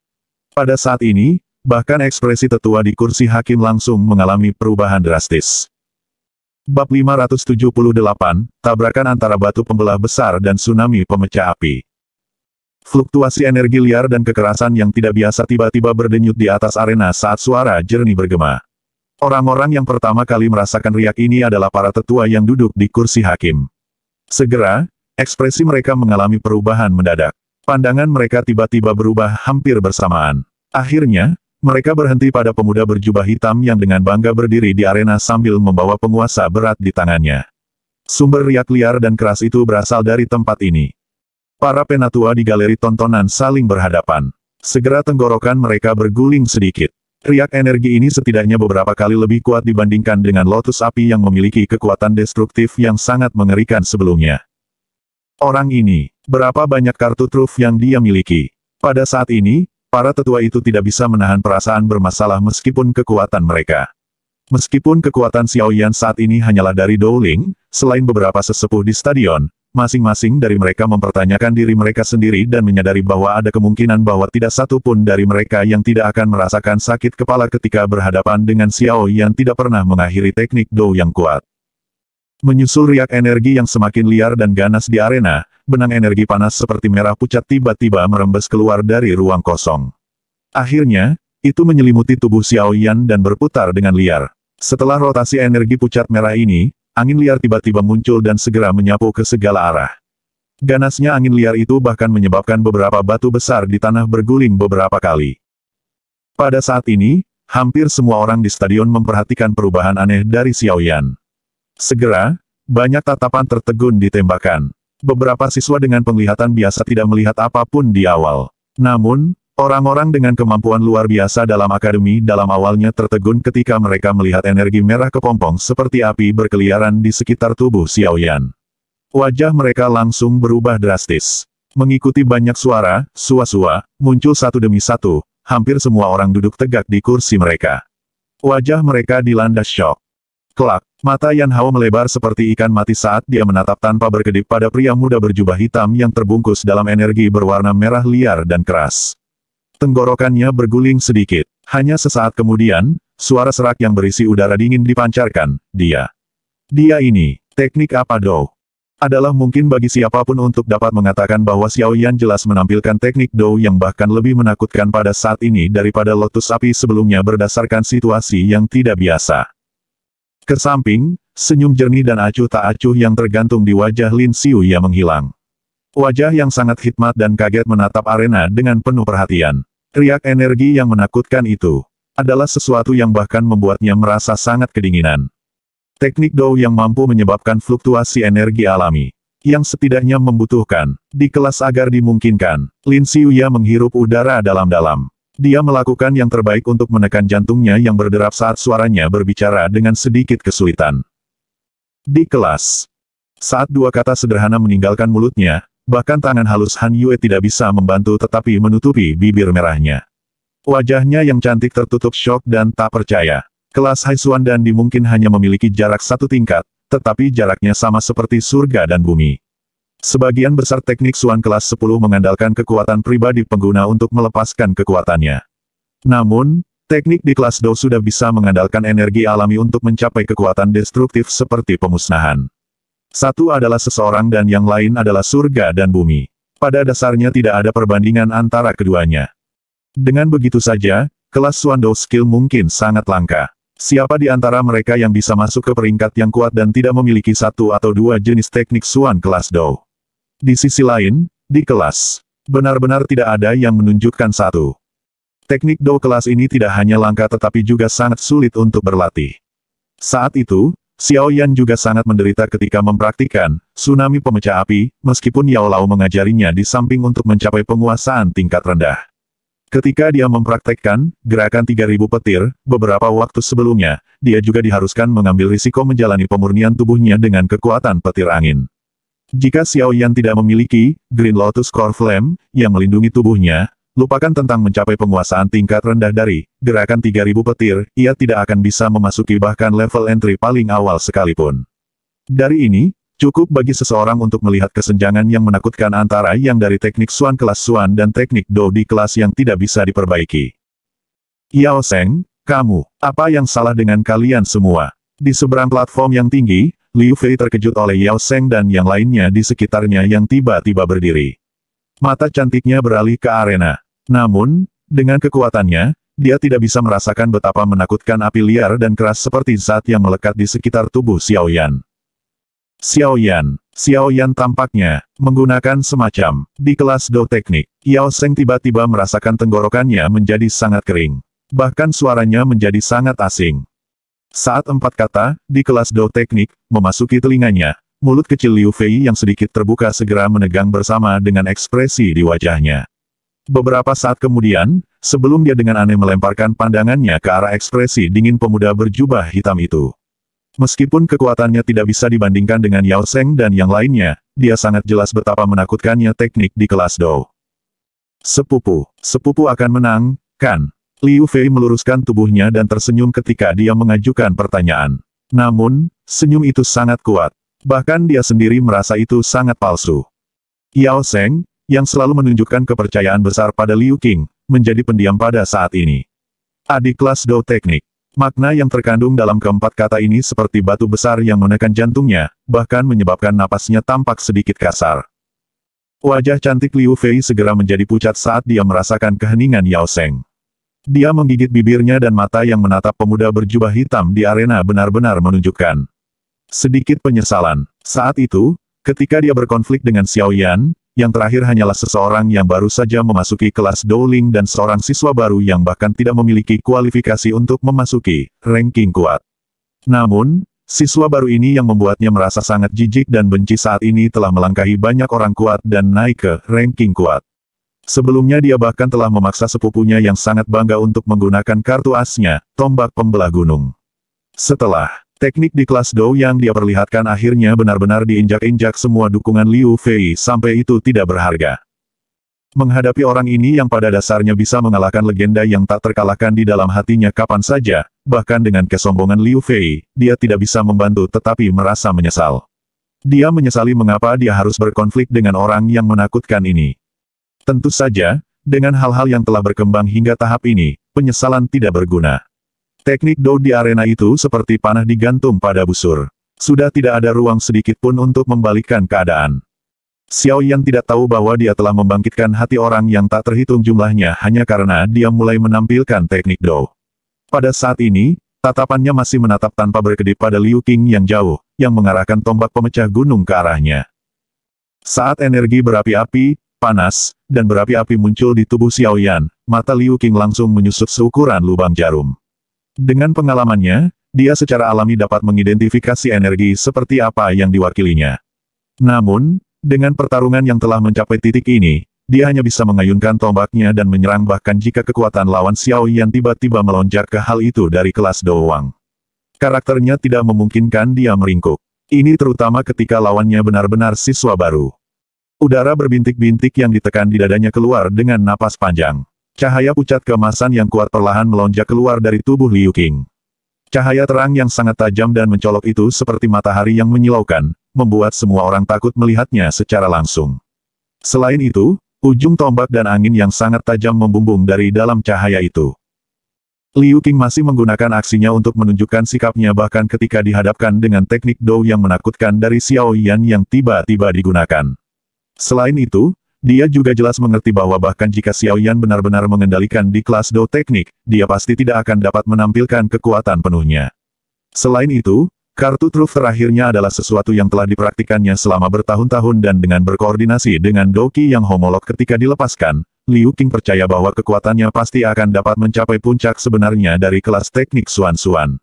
Pada saat ini, bahkan ekspresi tetua di kursi hakim langsung mengalami perubahan drastis. Bab 578, Tabrakan antara batu pembelah besar dan tsunami pemecah api. Fluktuasi energi liar dan kekerasan yang tidak biasa tiba-tiba berdenyut di atas arena saat suara jernih bergema. Orang-orang yang pertama kali merasakan riak ini adalah para tetua yang duduk di kursi hakim. Segera, ekspresi mereka mengalami perubahan mendadak. Pandangan mereka tiba-tiba berubah hampir bersamaan. Akhirnya, mereka berhenti pada pemuda berjubah hitam yang dengan bangga berdiri di arena sambil membawa penguasa berat di tangannya. Sumber riak liar dan keras itu berasal dari tempat ini. Para penatua di galeri tontonan saling berhadapan. Segera tenggorokan mereka berguling sedikit. Riak energi ini setidaknya beberapa kali lebih kuat dibandingkan dengan lotus api yang memiliki kekuatan destruktif yang sangat mengerikan sebelumnya. Orang ini, berapa banyak kartu truf yang dia miliki? Pada saat ini, para tetua itu tidak bisa menahan perasaan bermasalah meskipun kekuatan mereka. Meskipun kekuatan Xiao Yan saat ini hanyalah dari Dowling, selain beberapa sesepuh di stadion, masing-masing dari mereka mempertanyakan diri mereka sendiri dan menyadari bahwa ada kemungkinan bahwa tidak satu pun dari mereka yang tidak akan merasakan sakit kepala ketika berhadapan dengan Xiao Yan tidak pernah mengakhiri teknik Dou yang kuat. Menyusul riak energi yang semakin liar dan ganas di arena, benang energi panas seperti merah pucat tiba-tiba merembes keluar dari ruang kosong. Akhirnya, itu menyelimuti tubuh Xiao Yan dan berputar dengan liar. Setelah rotasi energi pucat merah ini, angin liar tiba-tiba muncul dan segera menyapu ke segala arah. Ganasnya angin liar itu bahkan menyebabkan beberapa batu besar di tanah berguling beberapa kali. Pada saat ini, hampir semua orang di stadion memperhatikan perubahan aneh dari Xiao Yan. Segera, banyak tatapan tertegun ditembakkan. Beberapa siswa dengan penglihatan biasa tidak melihat apapun di awal. Namun, orang-orang dengan kemampuan luar biasa dalam akademi dalam awalnya tertegun ketika mereka melihat energi merah kepompong seperti api berkeliaran di sekitar tubuh Xiao Yan. Wajah mereka langsung berubah drastis. Mengikuti banyak suara, sua-sua, muncul satu demi satu, hampir semua orang duduk tegak di kursi mereka. Wajah mereka dilanda syok. Kelak, mata Yan Hao melebar seperti ikan mati saat dia menatap tanpa berkedip pada pria muda berjubah hitam yang terbungkus dalam energi berwarna merah liar dan keras. Tenggorokannya berguling sedikit. Hanya sesaat kemudian, suara serak yang berisi udara dingin dipancarkan. Dia ini, teknik apa Dou? Adalah mungkin bagi siapapun untuk dapat mengatakan bahwa Xiao Yan jelas menampilkan teknik Dou yang bahkan lebih menakutkan pada saat ini daripada lotus api sebelumnya berdasarkan situasi yang tidak biasa. Ke samping, senyum jernih dan acuh tak acuh yang tergantung di wajah Lin Xiuya menghilang. Wajah yang sangat hikmat dan kaget menatap arena dengan penuh perhatian. Riak energi yang menakutkan itu adalah sesuatu yang bahkan membuatnya merasa sangat kedinginan. Teknik Dou yang mampu menyebabkan fluktuasi energi alami, yang setidaknya membutuhkan, di kelas agar dimungkinkan, Lin Xiuya menghirup udara dalam-dalam. Dia melakukan yang terbaik untuk menekan jantungnya yang berderap saat suaranya berbicara dengan sedikit kesulitan. Di kelas. Saat dua kata sederhana meninggalkan mulutnya, bahkan tangan halus Han Yue tidak bisa membantu tetapi menutupi bibir merahnya. Wajahnya yang cantik tertutup syok dan tak percaya. Kelas Haisuan Dandi mungkin hanya memiliki jarak satu tingkat, tetapi jaraknya sama seperti surga dan bumi. Sebagian besar teknik Suan kelas 10 mengandalkan kekuatan pribadi pengguna untuk melepaskan kekuatannya. Namun, teknik di kelas Dou sudah bisa mengandalkan energi alami untuk mencapai kekuatan destruktif seperti pemusnahan. Satu adalah seseorang dan yang lain adalah surga dan bumi. Pada dasarnya tidak ada perbandingan antara keduanya. Dengan begitu saja, kelas Suan Dou skill mungkin sangat langka. Siapa di antara mereka yang bisa masuk ke peringkat yang kuat dan tidak memiliki satu atau dua jenis teknik Suan kelas Dou? Di sisi lain, di kelas, benar-benar tidak ada yang menunjukkan satu. Teknik Dou kelas ini tidak hanya langka tetapi juga sangat sulit untuk berlatih. Saat itu, Xiao Yan juga sangat menderita ketika mempraktikkan tsunami pemecah api, meskipun Yao Lao mengajarinya di samping untuk mencapai penguasaan tingkat rendah. Ketika dia mempraktekkan gerakan 3000 petir, beberapa waktu sebelumnya, dia juga diharuskan mengambil risiko menjalani pemurnian tubuhnya dengan kekuatan petir angin. Jika Xiao Yan tidak memiliki Green Lotus Core Flame yang melindungi tubuhnya, lupakan tentang mencapai penguasaan tingkat rendah dari gerakan 3000 petir, ia tidak akan bisa memasuki bahkan level entry paling awal sekalipun. Dari ini, cukup bagi seseorang untuk melihat kesenjangan yang menakutkan antara yang dari teknik Suan kelas Suan dan teknik Dou di kelas yang tidak bisa diperbaiki. Yao Sheng, kamu, apa yang salah dengan kalian semua? Di seberang platform yang tinggi, Liu Fei terkejut oleh Yao Sheng dan yang lainnya di sekitarnya yang tiba-tiba berdiri. Mata cantiknya beralih ke arena. Namun, dengan kekuatannya, dia tidak bisa merasakan betapa menakutkan api liar dan keras seperti zat yang melekat di sekitar tubuh Xiao Yan. Xiao Yan tampaknya menggunakan semacam di kelas Dou teknik. Yao Sheng tiba-tiba merasakan tenggorokannya menjadi sangat kering. Bahkan suaranya menjadi sangat asing. Saat empat kata, di kelas Dou teknik, memasuki telinganya, mulut kecil Liu Fei yang sedikit terbuka segera menegang bersama dengan ekspresi di wajahnya. Beberapa saat kemudian, sebelum dia dengan aneh melemparkan pandangannya ke arah ekspresi dingin pemuda berjubah hitam itu. Meskipun kekuatannya tidak bisa dibandingkan dengan Yao Sheng dan yang lainnya, dia sangat jelas betapa menakutkannya teknik di kelas Dou. Sepupu akan menang, kan? Liu Fei meluruskan tubuhnya dan tersenyum ketika dia mengajukan pertanyaan. Namun, senyum itu sangat kuat. Bahkan dia sendiri merasa itu sangat palsu. Yao Sheng, yang selalu menunjukkan kepercayaan besar pada Liu Qing, menjadi pendiam pada saat ini. Adik kelas Dou teknik. Makna yang terkandung dalam keempat kata ini seperti batu besar yang menekan jantungnya, bahkan menyebabkan napasnya tampak sedikit kasar. Wajah cantik Liu Fei segera menjadi pucat saat dia merasakan keheningan Yao Sheng. Dia menggigit bibirnya dan mata yang menatap pemuda berjubah hitam di arena benar-benar menunjukkan Sedikit penyesalan. Saat itu, ketika dia berkonflik dengan Xiao Yan, yang terakhir hanyalah seseorang yang baru saja memasuki kelas Dowling dan seorang siswa baru yang bahkan tidak memiliki kualifikasi untuk memasuki ranking kuat. Namun, siswa baru ini yang membuatnya merasa sangat jijik dan benci saat ini telah melangkahi banyak orang kuat dan naik ke ranking kuat. Sebelumnya dia bahkan telah memaksa sepupunya yang sangat bangga untuk menggunakan kartu asnya, tombak pembelah gunung. Setelah teknik di kelas Dou yang dia perlihatkan akhirnya benar-benar diinjak-injak semua dukungan Liu Fei sampai itu tidak berharga. Menghadapi orang ini yang pada dasarnya bisa mengalahkan legenda yang tak terkalahkan di dalam hatinya kapan saja, bahkan dengan kesombongan Liu Fei, dia tidak bisa membantu tetapi merasa menyesal. Dia menyesali mengapa dia harus berkonflik dengan orang yang menakutkan ini. Tentu saja, dengan hal-hal yang telah berkembang hingga tahap ini, penyesalan tidak berguna. Teknik Dou di arena itu seperti panah digantung pada busur. Sudah tidak ada ruang sedikit pun untuk membalikkan keadaan. Xiao Yan tidak tahu bahwa dia telah membangkitkan hati orang yang tak terhitung jumlahnya hanya karena dia mulai menampilkan teknik Dou. Pada saat ini, tatapannya masih menatap tanpa berkedip pada Liu Qing yang jauh, yang mengarahkan tombak pemecah gunung ke arahnya. Saat energi berapi-api, panas, dan berapi-api muncul di tubuh Xiao Yan, mata Liu Qing langsung menyusut seukuran lubang jarum. Dengan pengalamannya, dia secara alami dapat mengidentifikasi energi seperti apa yang diwakilinya. Namun, dengan pertarungan yang telah mencapai titik ini, dia hanya bisa mengayunkan tombaknya dan menyerang bahkan jika kekuatan lawan Xiao Yan tiba-tiba melonjak ke hal itu dari kelas Douwang. Karakternya tidak memungkinkan dia meringkuk. Ini terutama ketika lawannya benar-benar siswa baru. Udara berbintik-bintik yang ditekan di dadanya keluar dengan napas panjang. Cahaya pucat keemasan yang kuat perlahan melonjak keluar dari tubuh Liu Qing. Cahaya terang yang sangat tajam dan mencolok itu seperti matahari yang menyilaukan, membuat semua orang takut melihatnya secara langsung. Selain itu, ujung tombak dan angin yang sangat tajam membumbung dari dalam cahaya itu. Liu Qing masih menggunakan aksinya untuk menunjukkan sikapnya bahkan ketika dihadapkan dengan teknik Dou yang menakutkan dari Xiao Yan yang tiba-tiba digunakan. Selain itu, dia juga jelas mengerti bahwa bahkan jika Xiao Yan benar-benar mengendalikan di kelas Dou teknik, dia pasti tidak akan dapat menampilkan kekuatan penuhnya. Selain itu, kartu truf terakhirnya adalah sesuatu yang telah dipraktikannya selama bertahun-tahun dan dengan berkoordinasi dengan Doki yang homolog ketika dilepaskan, Liu Qing percaya bahwa kekuatannya pasti akan dapat mencapai puncak sebenarnya dari kelas teknik Xuan-Xuan.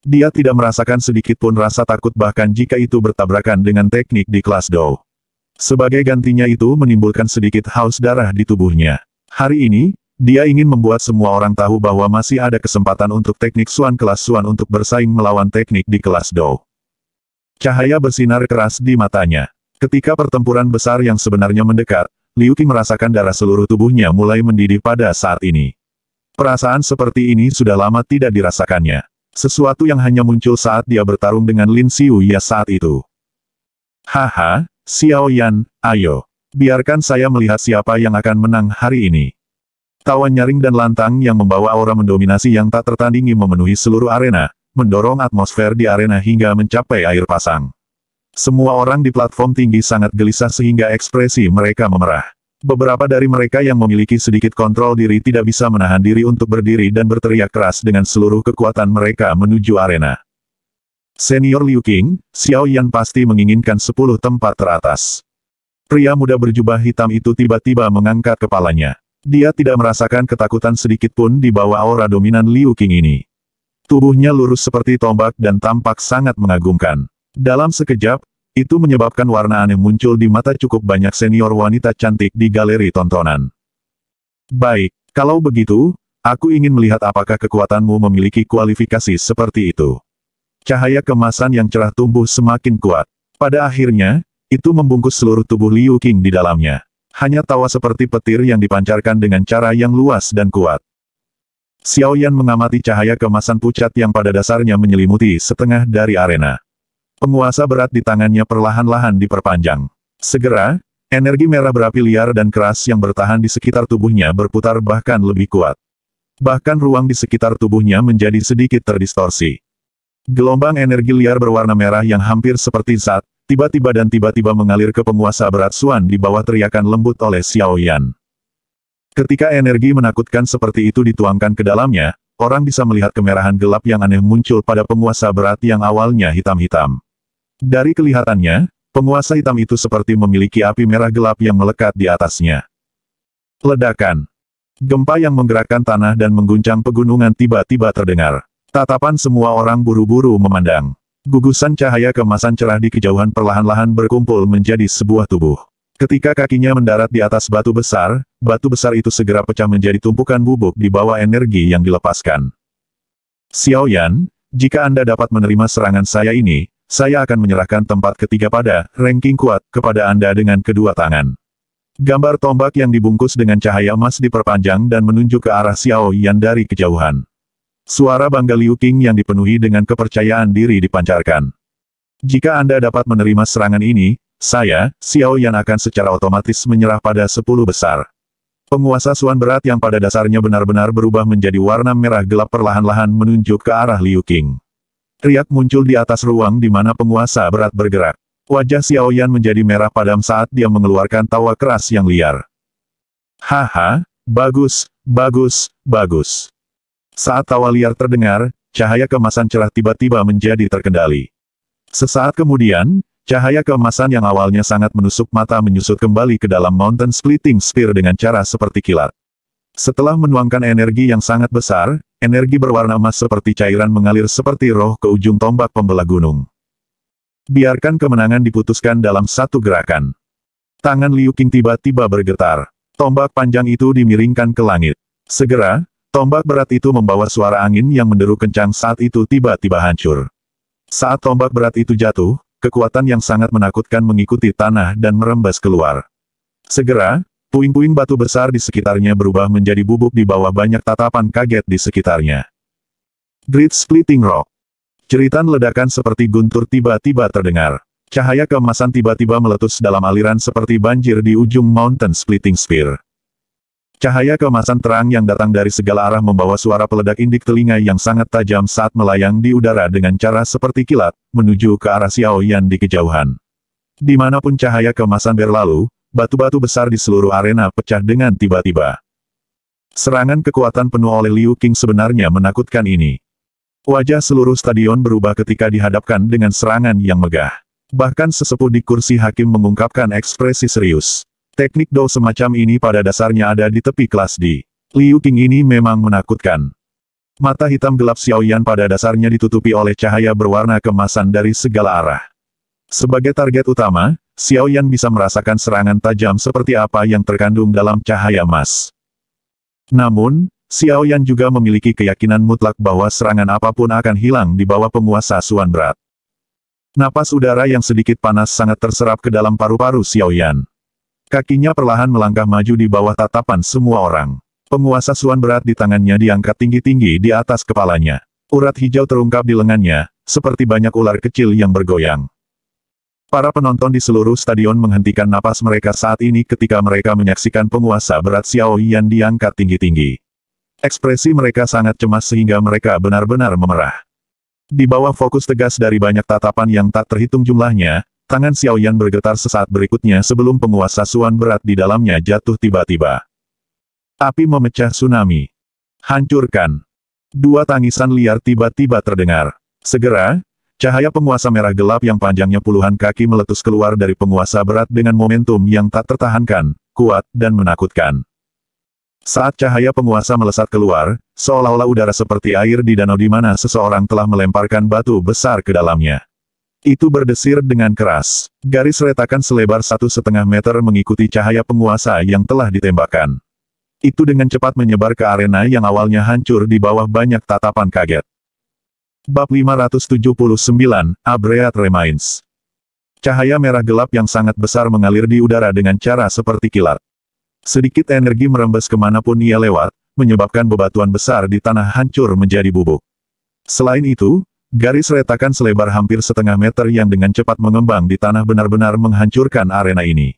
Dia tidak merasakan sedikit pun rasa takut bahkan jika itu bertabrakan dengan teknik di kelas Dou. Sebagai gantinya itu menimbulkan sedikit haus darah di tubuhnya. Hari ini, dia ingin membuat semua orang tahu bahwa masih ada kesempatan untuk teknik Xuan kelas Xuan untuk bersaing melawan teknik di kelas Dou. Cahaya bersinar keras di matanya. Ketika pertempuran besar yang sebenarnya mendekat, Liu Qing merasakan darah seluruh tubuhnya mulai mendidih pada saat ini. Perasaan seperti ini sudah lama tidak dirasakannya. Sesuatu yang hanya muncul saat dia bertarung dengan Lin Xiuya saat itu. Haha, Xiao Yan, ayo. Biarkan saya melihat siapa yang akan menang hari ini. Tawa nyaring dan lantang yang membawa aura mendominasi yang tak tertandingi memenuhi seluruh arena, mendorong atmosfer di arena hingga mencapai air pasang. Semua orang di platform tinggi sangat gelisah sehingga ekspresi mereka memerah. Beberapa dari mereka yang memiliki sedikit kontrol diri tidak bisa menahan diri untuk berdiri dan berteriak keras dengan seluruh kekuatan mereka menuju arena. Senior Liu Qing, Xiao Yan pasti menginginkan 10 tempat teratas. Pria muda berjubah hitam itu tiba-tiba mengangkat kepalanya. Dia tidak merasakan ketakutan sedikit pun di bawah aura dominan Liu Qing ini. Tubuhnya lurus seperti tombak dan tampak sangat mengagumkan. Dalam sekejap, itu menyebabkan warna aneh muncul di mata cukup banyak senior wanita cantik di galeri tontonan. Baik, kalau begitu, aku ingin melihat apakah kekuatanmu memiliki kualifikasi seperti itu. Cahaya kemasan yang cerah tumbuh semakin kuat. Pada akhirnya, itu membungkus seluruh tubuh Liu Qing di dalamnya. Hanya tawa seperti petir yang dipancarkan dengan cara yang luas dan kuat. Xiao Yan mengamati cahaya kemasan pucat yang pada dasarnya menyelimuti setengah dari arena. Penguasa berat di tangannya perlahan-lahan diperpanjang. Segera, energi merah berapi liar dan keras yang bertahan di sekitar tubuhnya berputar bahkan lebih kuat. Bahkan ruang di sekitar tubuhnya menjadi sedikit terdistorsi. Gelombang energi liar berwarna merah yang hampir seperti zat, tiba-tiba mengalir ke penguasa berat Xuan di bawah teriakan lembut oleh Xiao Yan. Ketika energi menakutkan seperti itu dituangkan ke dalamnya, orang bisa melihat kemerahan gelap yang aneh muncul pada penguasa berat yang awalnya hitam-hitam. Dari kelihatannya, penguasa hitam itu seperti memiliki api merah gelap yang melekat di atasnya. Ledakan. Gempa yang menggerakkan tanah dan mengguncang pegunungan tiba-tiba terdengar. Tatapan semua orang buru-buru memandang. Gugusan cahaya keemasan cerah di kejauhan perlahan-lahan berkumpul menjadi sebuah tubuh. Ketika kakinya mendarat di atas batu besar itu segera pecah menjadi tumpukan bubuk di bawah energi yang dilepaskan. Xiao Yan, jika Anda dapat menerima serangan saya ini, saya akan menyerahkan tempat ketiga pada ranking kuat kepada Anda dengan kedua tangan. Gambar tombak yang dibungkus dengan cahaya emas diperpanjang dan menunjuk ke arah Xiao Yan dari kejauhan. Suara bangga Liu Qing yang dipenuhi dengan kepercayaan diri dipancarkan. Jika Anda dapat menerima serangan ini, saya, Xiao Yan akan secara otomatis menyerah pada 10 besar. Penguasa Suan berat yang pada dasarnya benar-benar berubah menjadi warna merah gelap perlahan-lahan menunjuk ke arah Liu Qing. Riak muncul di atas ruang di mana penguasa berat bergerak. Wajah Xiao Yan menjadi merah padam saat dia mengeluarkan tawa keras yang liar. Haha, bagus, bagus, bagus. Saat tawa liar terdengar, cahaya keemasan cerah tiba-tiba menjadi terkendali. Sesaat kemudian, cahaya keemasan yang awalnya sangat menusuk mata menyusut kembali ke dalam Mountain Splitting Spear dengan cara seperti kilat. Setelah menuangkan energi yang sangat besar, energi berwarna emas seperti cairan mengalir seperti roh ke ujung tombak pembelah gunung. Biarkan kemenangan diputuskan dalam satu gerakan. Tangan Liu Qing tiba-tiba bergetar. Tombak panjang itu dimiringkan ke langit. Segera, tombak berat itu membawa suara angin yang menderu kencang saat itu tiba-tiba hancur. Saat tombak berat itu jatuh, kekuatan yang sangat menakutkan mengikuti tanah dan merembes keluar. Segera, puing-puing batu besar di sekitarnya berubah menjadi bubuk di bawah banyak tatapan kaget di sekitarnya. Great Splitting Rock. Jeritan ledakan seperti guntur tiba-tiba terdengar. Cahaya keemasan tiba-tiba meletus dalam aliran seperti banjir di ujung Mountain Splitting Spear. Cahaya keemasan terang yang datang dari segala arah membawa suara peledak indik telinga yang sangat tajam saat melayang di udara dengan cara seperti kilat, menuju ke arah Xiao Yan di kejauhan. Dimanapun cahaya keemasan berlalu, batu-batu besar di seluruh arena pecah dengan tiba-tiba. Serangan kekuatan penuh oleh Liu Qing sebenarnya menakutkan ini. Wajah seluruh stadion berubah ketika dihadapkan dengan serangan yang megah. Bahkan sesepuh di kursi hakim mengungkapkan ekspresi serius. Teknik Dou semacam ini pada dasarnya ada di tepi kelas D. Liu Qing ini memang menakutkan. Mata hitam gelap Xiao Yan pada dasarnya ditutupi oleh cahaya berwarna keemasan dari segala arah. Sebagai target utama, Xiao Yan bisa merasakan serangan tajam seperti apa yang terkandung dalam cahaya emas. Namun, Xiao Yan juga memiliki keyakinan mutlak bahwa serangan apapun akan hilang di bawah penguasa Suan berat. Napas udara yang sedikit panas sangat terserap ke dalam paru-paru Xiao Yan. Kakinya perlahan melangkah maju di bawah tatapan semua orang. Penguasa Suan berat di tangannya diangkat tinggi-tinggi di atas kepalanya. Urat hijau terungkap di lengannya, seperti banyak ular kecil yang bergoyang. Para penonton di seluruh stadion menghentikan napas mereka saat ini ketika mereka menyaksikan penguasa berat Xiao Yan diangkat tinggi-tinggi. Ekspresi mereka sangat cemas sehingga mereka benar-benar memerah. Di bawah fokus tegas dari banyak tatapan yang tak terhitung jumlahnya, tangan Xiao Yan bergetar sesaat berikutnya sebelum penguasa Suan berat di dalamnya jatuh tiba-tiba. Api memecah tsunami. Hancurkan. Dua tangisan liar tiba-tiba terdengar. Segera, cahaya penguasa merah gelap yang panjangnya puluhan kaki meletus keluar dari penguasa berat dengan momentum yang tak tertahankan, kuat, dan menakutkan. Saat cahaya penguasa melesat keluar, seolah-olah udara seperti air di danau di mana seseorang telah melemparkan batu besar ke dalamnya. Itu berdesir dengan keras. Garis retakan selebar 1,5 meter mengikuti cahaya penguasa yang telah ditembakkan. Itu dengan cepat menyebar ke arena yang awalnya hancur di bawah banyak tatapan kaget. Bab 579, Abreat Remains. Cahaya merah gelap yang sangat besar mengalir di udara dengan cara seperti kilat. Sedikit energi merembes kemanapun ia lewat, menyebabkan bebatuan besar di tanah hancur menjadi bubuk. Selain itu, garis retakan selebar hampir 0,5 meter yang dengan cepat mengembang di tanah benar-benar menghancurkan arena ini.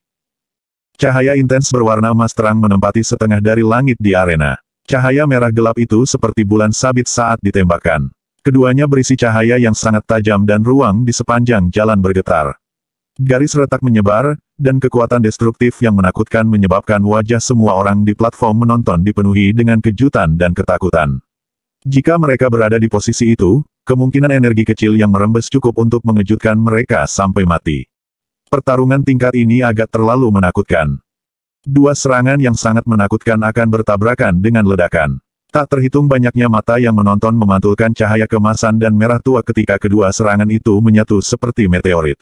Cahaya intens berwarna emas terang menempati setengah dari langit di arena. Cahaya merah gelap itu seperti bulan sabit saat ditembakkan. Keduanya berisi cahaya yang sangat tajam dan ruang di sepanjang jalan bergetar. Garis retak menyebar, dan kekuatan destruktif yang menakutkan menyebabkan wajah semua orang di platform menonton dipenuhi dengan kejutan dan ketakutan. Jika mereka berada di posisi itu, kemungkinan energi kecil yang merembes cukup untuk mengejutkan mereka sampai mati. Pertarungan tingkat ini agak terlalu menakutkan. Dua serangan yang sangat menakutkan akan bertabrakan dengan ledakan. Tak terhitung banyaknya mata yang menonton memantulkan cahaya kemasan dan merah tua ketika kedua serangan itu menyatu seperti meteorit.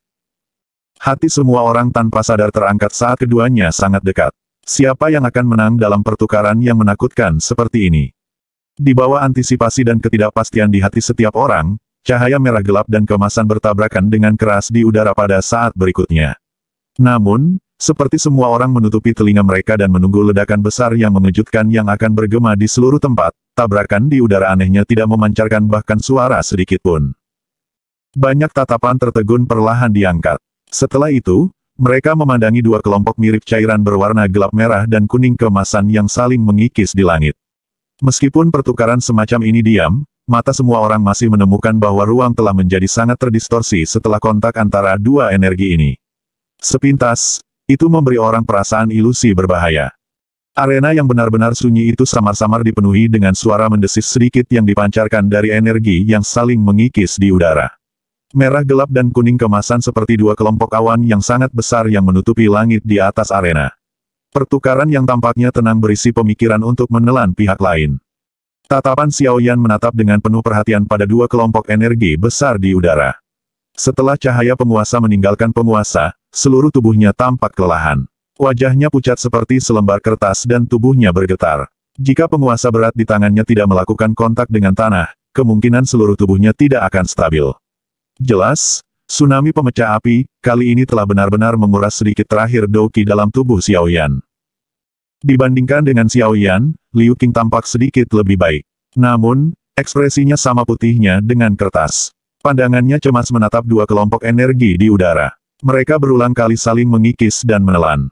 Hati semua orang tanpa sadar terangkat saat keduanya sangat dekat. Siapa yang akan menang dalam pertukaran yang menakutkan seperti ini? Di bawah antisipasi dan ketidakpastian di hati setiap orang, cahaya merah gelap dan kemasan bertabrakan dengan keras di udara pada saat berikutnya. Namun, seperti semua orang menutupi telinga mereka dan menunggu ledakan besar yang mengejutkan yang akan bergema di seluruh tempat, tabrakan di udara anehnya tidak memancarkan bahkan suara sedikit pun. Banyak tatapan tertegun perlahan diangkat. Setelah itu, mereka memandangi dua kelompok mirip cairan berwarna gelap merah dan kuning kemasan yang saling mengikis di langit. Meskipun pertukaran semacam ini diam, mata semua orang masih menemukan bahwa ruang telah menjadi sangat terdistorsi setelah kontak antara dua energi ini. Sepintas, itu memberi orang perasaan ilusi berbahaya. Arena yang benar-benar sunyi itu samar-samar dipenuhi dengan suara mendesis sedikit yang dipancarkan dari energi yang saling mengikis di udara. Merah gelap dan kuning kemasan seperti dua kelompok awan yang sangat besar yang menutupi langit di atas arena. Pertukaran yang tampaknya tenang berisi pemikiran untuk menelan pihak lain. Tatapan Xiao Yan menatap dengan penuh perhatian pada dua kelompok energi besar di udara. Setelah cahaya penguasa meninggalkan penguasa, seluruh tubuhnya tampak kelelahan. Wajahnya pucat seperti selembar kertas dan tubuhnya bergetar. Jika penguasa berat di tangannya tidak melakukan kontak dengan tanah, kemungkinan seluruh tubuhnya tidak akan stabil. Jelas, tsunami pemecah api, kali ini telah benar-benar menguras sedikit terakhir Douqi dalam tubuh Xiao Yan. Dibandingkan dengan Xiao Yan, Liu Qing tampak sedikit lebih baik. Namun, ekspresinya sama putihnya dengan kertas. Pandangannya cemas menatap dua kelompok energi di udara. Mereka berulang kali saling mengikis dan menelan.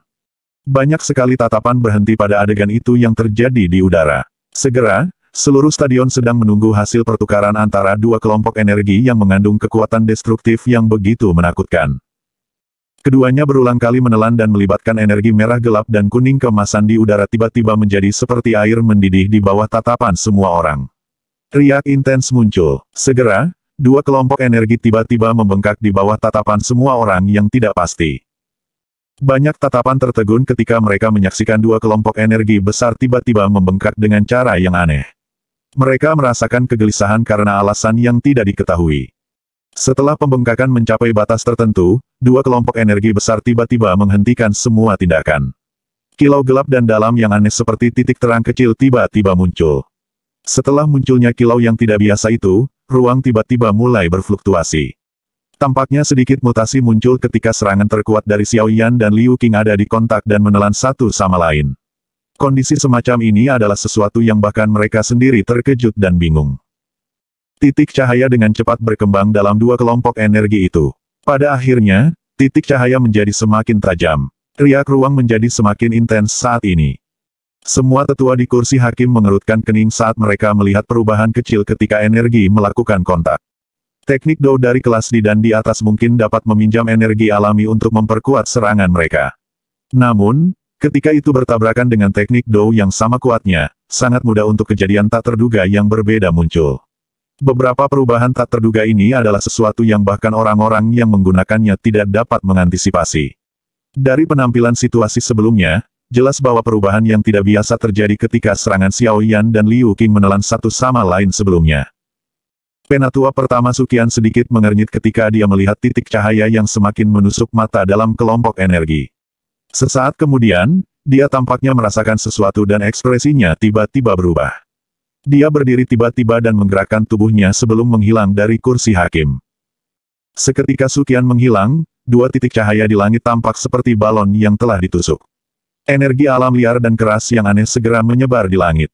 Banyak sekali tatapan berhenti pada adegan itu yang terjadi di udara. Segera, seluruh stadion sedang menunggu hasil pertukaran antara dua kelompok energi yang mengandung kekuatan destruktif yang begitu menakutkan. Keduanya berulang kali menelan dan melibatkan energi merah gelap dan kuning kemasan di udara tiba-tiba menjadi seperti air mendidih di bawah tatapan semua orang. Riak intens muncul. Segera, dua kelompok energi tiba-tiba membengkak di bawah tatapan semua orang yang tidak pasti. Banyak tatapan tertegun ketika mereka menyaksikan dua kelompok energi besar tiba-tiba membengkak dengan cara yang aneh. Mereka merasakan kegelisahan karena alasan yang tidak diketahui. Setelah pembengkakan mencapai batas tertentu, dua kelompok energi besar tiba-tiba menghentikan semua tindakan. Kilau gelap dan dalam yang aneh seperti titik terang kecil tiba-tiba muncul. Setelah munculnya kilau yang tidak biasa itu, ruang tiba-tiba mulai berfluktuasi. Tampaknya sedikit mutasi muncul ketika serangan terkuat dari Xiao Yan dan Liu Qing ada di kontak dan menelan satu sama lain. Kondisi semacam ini adalah sesuatu yang bahkan mereka sendiri terkejut dan bingung. Titik cahaya dengan cepat berkembang dalam dua kelompok energi itu. Pada akhirnya, titik cahaya menjadi semakin tajam. Riak ruang menjadi semakin intens saat ini. Semua tetua di kursi hakim mengerutkan kening saat mereka melihat perubahan kecil ketika energi melakukan kontak. Teknik Dou dari kelas di dan di atas mungkin dapat meminjam energi alami untuk memperkuat serangan mereka. Namun, ketika itu bertabrakan dengan teknik Dou yang sama kuatnya, sangat mudah untuk kejadian tak terduga yang berbeda muncul. Beberapa perubahan tak terduga ini adalah sesuatu yang bahkan orang-orang yang menggunakannya tidak dapat mengantisipasi. Dari penampilan situasi sebelumnya, jelas bahwa perubahan yang tidak biasa terjadi ketika serangan Xiao Yan dan Liu Qing menelan satu sama lain sebelumnya. Penatua pertama Suqian sedikit mengernyit ketika dia melihat titik cahaya yang semakin menusuk mata dalam kelompok energi. Sesaat kemudian, dia tampaknya merasakan sesuatu dan ekspresinya tiba-tiba berubah. Dia berdiri tiba-tiba dan menggerakkan tubuhnya sebelum menghilang dari kursi hakim. Seketika Suqian menghilang, dua titik cahaya di langit tampak seperti balon yang telah ditusuk. Energi alam liar dan keras yang aneh segera menyebar di langit.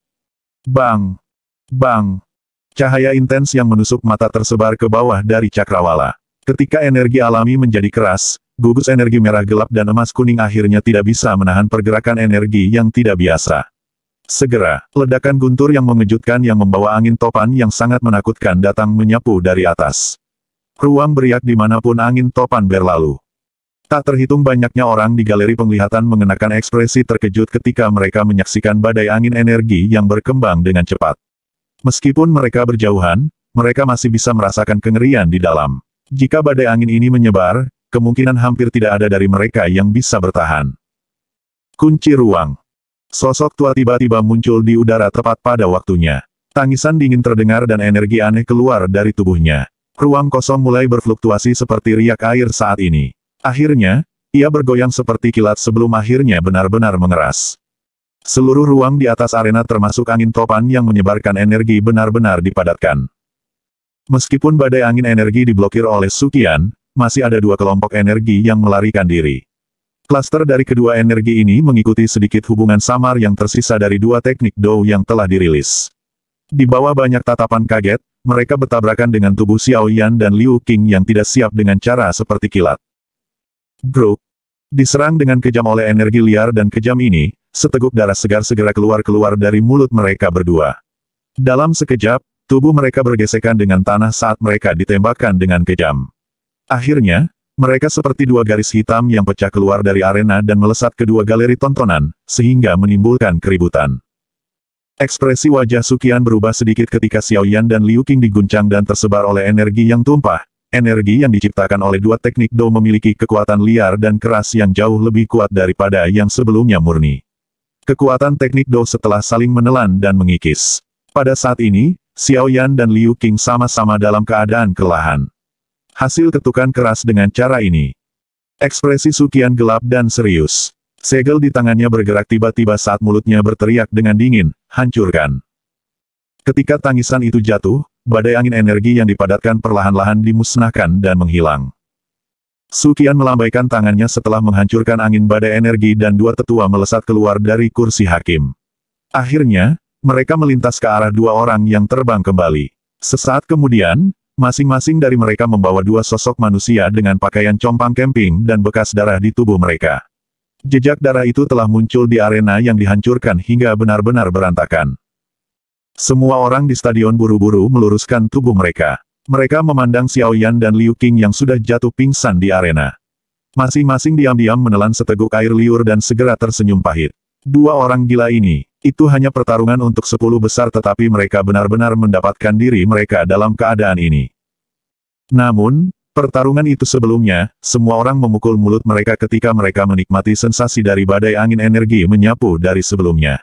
Bang! Bang! Cahaya intens yang menusuk mata tersebar ke bawah dari cakrawala. Ketika energi alami menjadi keras, gugus energi merah gelap dan emas kuning akhirnya tidak bisa menahan pergerakan energi yang tidak biasa. Segera, ledakan guntur yang mengejutkan yang membawa angin topan yang sangat menakutkan datang menyapu dari atas. Ruang beriak dimanapun angin topan berlalu. Tak terhitung banyaknya orang di galeri penglihatan mengenakan ekspresi terkejut ketika mereka menyaksikan badai angin energi yang berkembang dengan cepat. Meskipun mereka berjauhan, mereka masih bisa merasakan kengerian di dalam. Jika badai angin ini menyebar, kemungkinan hampir tidak ada dari mereka yang bisa bertahan. Kunci ruang. Sosok tua tiba-tiba muncul di udara tepat pada waktunya. Tangisan dingin terdengar dan energi aneh keluar dari tubuhnya. Ruang kosong mulai berfluktuasi seperti riak air saat ini. Akhirnya, ia bergoyang seperti kilat sebelum akhirnya benar-benar mengeras. Seluruh ruang di atas arena termasuk angin topan yang menyebarkan energi benar-benar dipadatkan. Meskipun badai angin energi diblokir oleh Sukian, masih ada dua kelompok energi yang melarikan diri. Klaster dari kedua energi ini mengikuti sedikit hubungan samar yang tersisa dari dua teknik Do yang telah dirilis. Di bawah banyak tatapan kaget, mereka bertabrakan dengan tubuh Xiao Yan dan Liu Qing yang tidak siap dengan cara seperti kilat. Gruk. Diserang dengan kejam oleh energi liar dan kejam ini, seteguk darah segar segera keluar dari mulut mereka berdua. Dalam sekejap, tubuh mereka bergesekan dengan tanah saat mereka ditembakkan dengan kejam. Akhirnya, mereka seperti dua garis hitam yang pecah keluar dari arena dan melesat ke dua galeri tontonan, sehingga menimbulkan keributan. Ekspresi wajah Sukian berubah sedikit ketika Xiao Yan dan Liu Qing diguncang dan tersebar oleh energi yang tumpah. Energi yang diciptakan oleh dua teknik Do memiliki kekuatan liar dan keras yang jauh lebih kuat daripada yang sebelumnya murni. Kekuatan teknik Do setelah saling menelan dan mengikis. Pada saat ini, Xiao Yan dan Liu Qing sama-sama dalam keadaan kelelahan. Hasil ketukan keras dengan cara ini. Ekspresi Sukian gelap dan serius. Segel di tangannya bergerak tiba-tiba saat mulutnya berteriak dengan dingin, hancurkan. Ketika tangisan itu jatuh, badai angin energi yang dipadatkan perlahan-lahan dimusnahkan dan menghilang. Sukian melambaikan tangannya setelah menghancurkan angin badai energi dan dua tetua melesat keluar dari kursi hakim. Akhirnya, mereka melintas ke arah dua orang yang terbang kembali. Sesaat kemudian, masing-masing dari mereka membawa dua sosok manusia dengan pakaian compang camping dan bekas darah di tubuh mereka. Jejak darah itu telah muncul di arena yang dihancurkan hingga benar-benar berantakan. Semua orang di stadion buru-buru meluruskan tubuh mereka. Mereka memandang Xiao Yan dan Liu Qing yang sudah jatuh pingsan di arena. Masing-masing diam-diam menelan seteguk air liur dan segera tersenyum pahit. Dua orang gila ini, itu hanya pertarungan untuk 10 besar tetapi mereka benar-benar mendapatkan diri mereka dalam keadaan ini. Namun, pertarungan itu sebelumnya, semua orang memukul mulut mereka ketika mereka menikmati sensasi dari badai angin energi menyapu dari sebelumnya.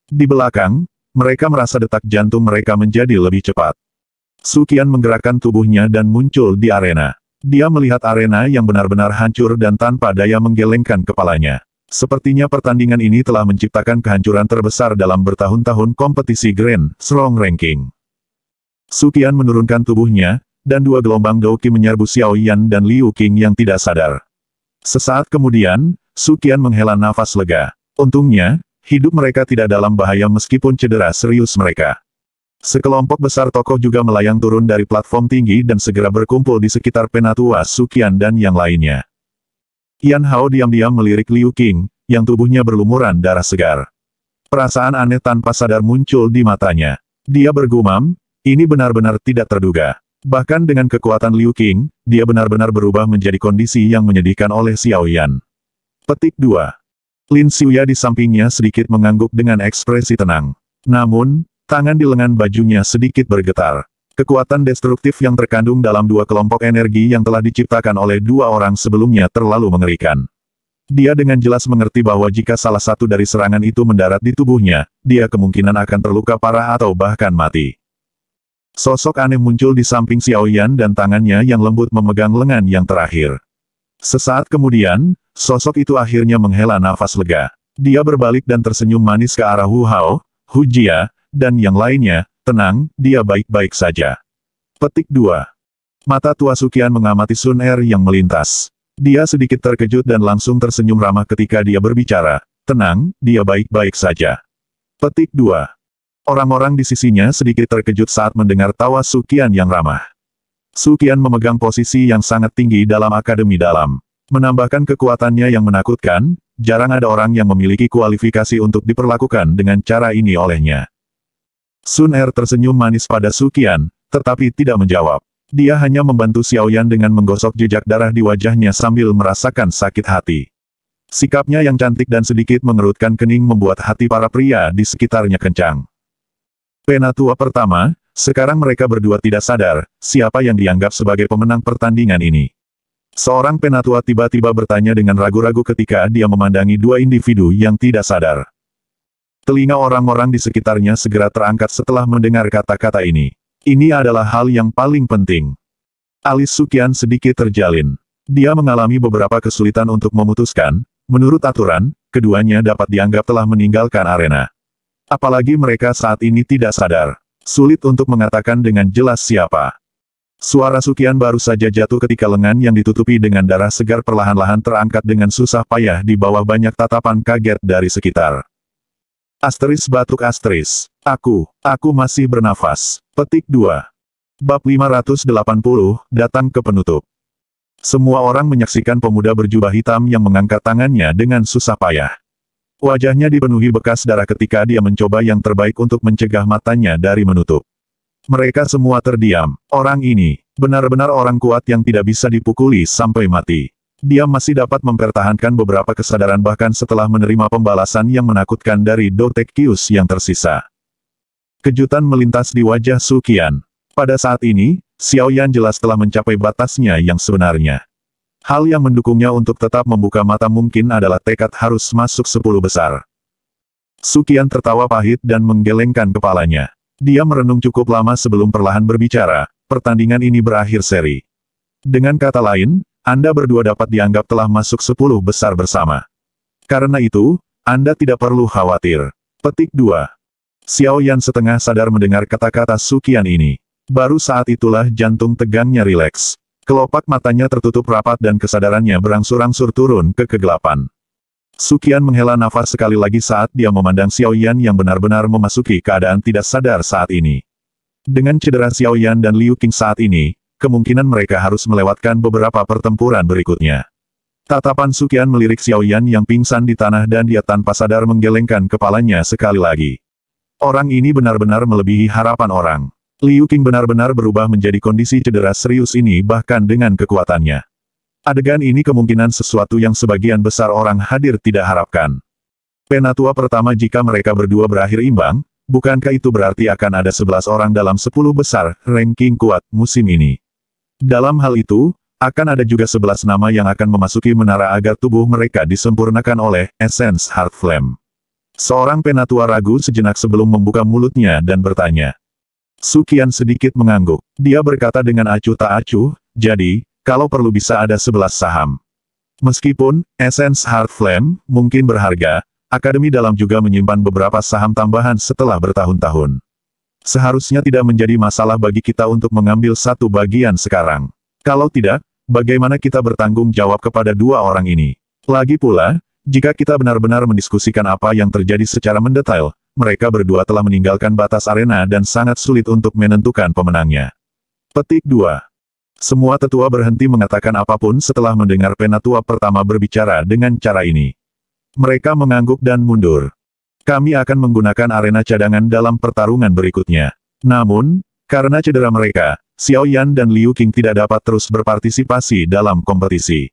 Di belakang, mereka merasa detak jantung mereka menjadi lebih cepat. Sukian menggerakkan tubuhnya dan muncul di arena. Dia melihat arena yang benar-benar hancur dan tanpa daya menggelengkan kepalanya. Sepertinya pertandingan ini telah menciptakan kehancuran terbesar dalam bertahun-tahun kompetisi Grand Strong Ranking. Sukian menurunkan tubuhnya, dan dua gelombang Douqi menyerbu Xiao Yan dan Liu Qing yang tidak sadar. Sesaat kemudian, Sukian menghela nafas lega. Untungnya, hidup mereka tidak dalam bahaya meskipun cedera serius mereka. Sekelompok besar tokoh juga melayang turun dari platform tinggi dan segera berkumpul di sekitar penatua Sukian dan yang lainnya. Yan Hao diam-diam melirik Liu Qing, yang tubuhnya berlumuran darah segar. Perasaan aneh tanpa sadar muncul di matanya. Dia bergumam, ini benar-benar tidak terduga. Bahkan dengan kekuatan Liu Qing, dia benar-benar berubah menjadi kondisi yang menyedihkan oleh Xiao Yan. Petik 2. Lin Xiuya di sampingnya sedikit mengangguk dengan ekspresi tenang. Namun, tangan di lengan bajunya sedikit bergetar. Kekuatan destruktif yang terkandung dalam dua kelompok energi yang telah diciptakan oleh dua orang sebelumnya terlalu mengerikan. Dia dengan jelas mengerti bahwa jika salah satu dari serangan itu mendarat di tubuhnya, dia kemungkinan akan terluka parah atau bahkan mati. Sosok aneh muncul di samping Xiao Yan dan tangannya yang lembut memegang lengan yang terakhir. Sesaat kemudian, sosok itu akhirnya menghela nafas lega. Dia berbalik dan tersenyum manis ke arah Wu Hao, Hu Jia, dan yang lainnya. Tenang, dia baik-baik saja. Petik 2. Mata tua Sukian mengamati Sun Er yang melintas. Dia sedikit terkejut dan langsung tersenyum ramah ketika dia berbicara. Tenang, dia baik-baik saja. Petik 2. Orang-orang di sisinya sedikit terkejut saat mendengar tawa Sukian yang ramah. Sukian memegang posisi yang sangat tinggi dalam Akademi Dalam. Menambahkan kekuatannya yang menakutkan, jarang ada orang yang memiliki kualifikasi untuk diperlakukan dengan cara ini olehnya. Sun Er tersenyum manis pada Sukian, tetapi tidak menjawab. Dia hanya membantu Xiao Yan dengan menggosok jejak darah di wajahnya sambil merasakan sakit hati. Sikapnya yang cantik dan sedikit mengerutkan kening membuat hati para pria di sekitarnya kencang. Penatua pertama, sekarang mereka berdua tidak sadar, siapa yang dianggap sebagai pemenang pertandingan ini. Seorang penatua tiba-tiba bertanya dengan ragu-ragu ketika dia memandangi dua individu yang tidak sadar. Telinga orang-orang di sekitarnya segera terangkat setelah mendengar kata-kata ini. Ini adalah hal yang paling penting. Alis Suqian sedikit terjalin. Dia mengalami beberapa kesulitan untuk memutuskan, menurut aturan, keduanya dapat dianggap telah meninggalkan arena. Apalagi mereka saat ini tidak sadar. Sulit untuk mengatakan dengan jelas siapa. Suara Suqian baru saja jatuh ketika lengan yang ditutupi dengan darah segar perlahan-lahan terangkat dengan susah payah di bawah banyak tatapan kaget dari sekitar. Asteris batuk asteris. Aku masih bernafas. Petik 2. Bab 580, datang ke penutup. Semua orang menyaksikan pemuda berjubah hitam yang mengangkat tangannya dengan susah payah. Wajahnya dipenuhi bekas darah ketika dia mencoba yang terbaik untuk mencegah matanya dari menutup. Mereka semua terdiam. Orang ini, benar-benar orang kuat yang tidak bisa dipukuli sampai mati. Dia masih dapat mempertahankan beberapa kesadaran bahkan setelah menerima pembalasan yang menakutkan dari Dotekius yang tersisa. Kejutan melintas di wajah Suqian. Pada saat ini, Xiao Yan jelas telah mencapai batasnya yang sebenarnya. Hal yang mendukungnya untuk tetap membuka mata mungkin adalah tekad harus masuk 10 besar. Suqian tertawa pahit dan menggelengkan kepalanya. Dia merenung cukup lama sebelum perlahan berbicara, pertandingan ini berakhir seri. Dengan kata lain, Anda berdua dapat dianggap telah masuk 10 besar bersama. Karena itu, Anda tidak perlu khawatir. Petik 2. Xiao Yan setengah sadar mendengar kata-kata Suqian ini. Baru saat itulah jantung tegangnya rileks. Kelopak matanya tertutup rapat dan kesadarannya berangsur-angsur turun ke kegelapan. Suqian menghela nafas sekali lagi saat dia memandang Xiao Yan yang benar-benar memasuki keadaan tidak sadar saat ini. Dengan cedera Xiao Yan dan Liu Qing saat ini, kemungkinan mereka harus melewatkan beberapa pertempuran berikutnya. Tatapan Suqian melirik Xiao Yan yang pingsan di tanah dan dia tanpa sadar menggelengkan kepalanya sekali lagi. Orang ini benar-benar melebihi harapan orang. Liu Qing benar-benar berubah menjadi kondisi cedera serius ini bahkan dengan kekuatannya. Adegan ini kemungkinan sesuatu yang sebagian besar orang hadir tidak harapkan. Penatua pertama jika mereka berdua berakhir imbang, bukankah itu berarti akan ada 11 orang dalam 10 besar ranking kuat musim ini? Dalam hal itu, akan ada juga 11 nama yang akan memasuki menara agar tubuh mereka disempurnakan oleh Essence Heart Flame. Seorang penatua ragu sejenak sebelum membuka mulutnya dan bertanya. Suqian sedikit mengangguk. Dia berkata dengan acuh tak acuh, jadi, kalau perlu bisa ada 11 saham. Meskipun, Essence Heart Flame, mungkin berharga, Akademi Dalam juga menyimpan beberapa saham tambahan setelah bertahun-tahun. Seharusnya tidak menjadi masalah bagi kita untuk mengambil satu bagian sekarang. Kalau tidak, bagaimana kita bertanggung jawab kepada dua orang ini? Lagi pula, jika kita benar-benar mendiskusikan apa yang terjadi secara mendetail, mereka berdua telah meninggalkan batas arena dan sangat sulit untuk menentukan pemenangnya. Petik 2. Semua tetua berhenti mengatakan apapun setelah mendengar penatua pertama berbicara dengan cara ini. Mereka mengangguk dan mundur. Kami akan menggunakan arena cadangan dalam pertarungan berikutnya. Namun, karena cedera mereka, Xiao Yan dan Liu Qing tidak dapat terus berpartisipasi dalam kompetisi.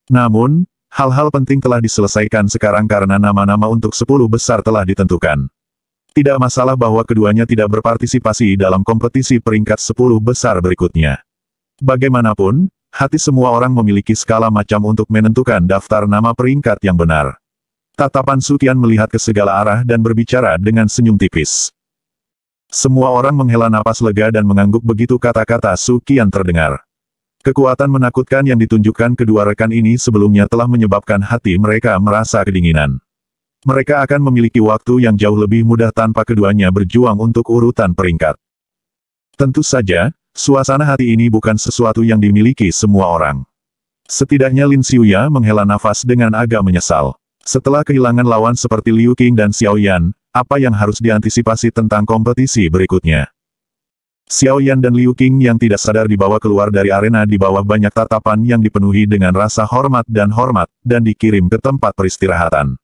Namun, hal-hal penting telah diselesaikan sekarang karena nama-nama untuk 10 besar telah ditentukan. Tidak masalah bahwa keduanya tidak berpartisipasi dalam kompetisi peringkat 10 besar berikutnya. Bagaimanapun, hati semua orang memiliki skala macam untuk menentukan daftar nama peringkat yang benar. Tatapan Suqian melihat ke segala arah dan berbicara dengan senyum tipis. Semua orang menghela napas lega dan mengangguk begitu kata-kata Suqian terdengar. Kekuatan menakutkan yang ditunjukkan kedua rekan ini sebelumnya telah menyebabkan hati mereka merasa kedinginan. Mereka akan memiliki waktu yang jauh lebih mudah tanpa keduanya berjuang untuk urutan peringkat. Tentu saja, suasana hati ini bukan sesuatu yang dimiliki semua orang. Setidaknya Lin Xiuya menghela nafas dengan agak menyesal. Setelah kehilangan lawan seperti Liu Qing dan Xiao Yan, apa yang harus diantisipasi tentang kompetisi berikutnya? Xiao Yan dan Liu Qing yang tidak sadar dibawa keluar dari arena di bawah banyak tatapan yang dipenuhi dengan rasa hormat, dan dikirim ke tempat peristirahatan.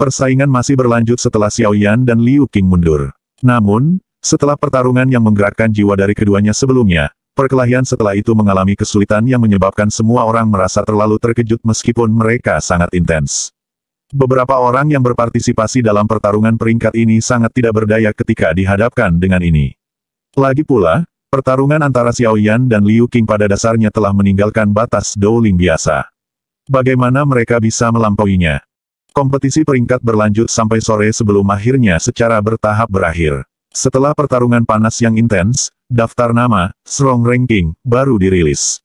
Persaingan masih berlanjut setelah Xiao Yan dan Liu Qing mundur. Namun, setelah pertarungan yang menggerakkan jiwa dari keduanya sebelumnya, perkelahian setelah itu mengalami kesulitan yang menyebabkan semua orang merasa terlalu terkejut meskipun mereka sangat intens. Beberapa orang yang berpartisipasi dalam pertarungan peringkat ini sangat tidak berdaya ketika dihadapkan dengan ini. Lagi pula, pertarungan antara Xiao Yan dan Liu Qing pada dasarnya telah meninggalkan batas Douling biasa. Bagaimana mereka bisa melampauinya? Kompetisi peringkat berlanjut sampai sore sebelum akhirnya secara bertahap berakhir. Setelah pertarungan panas yang intens, daftar nama, Strong Ranking, baru dirilis.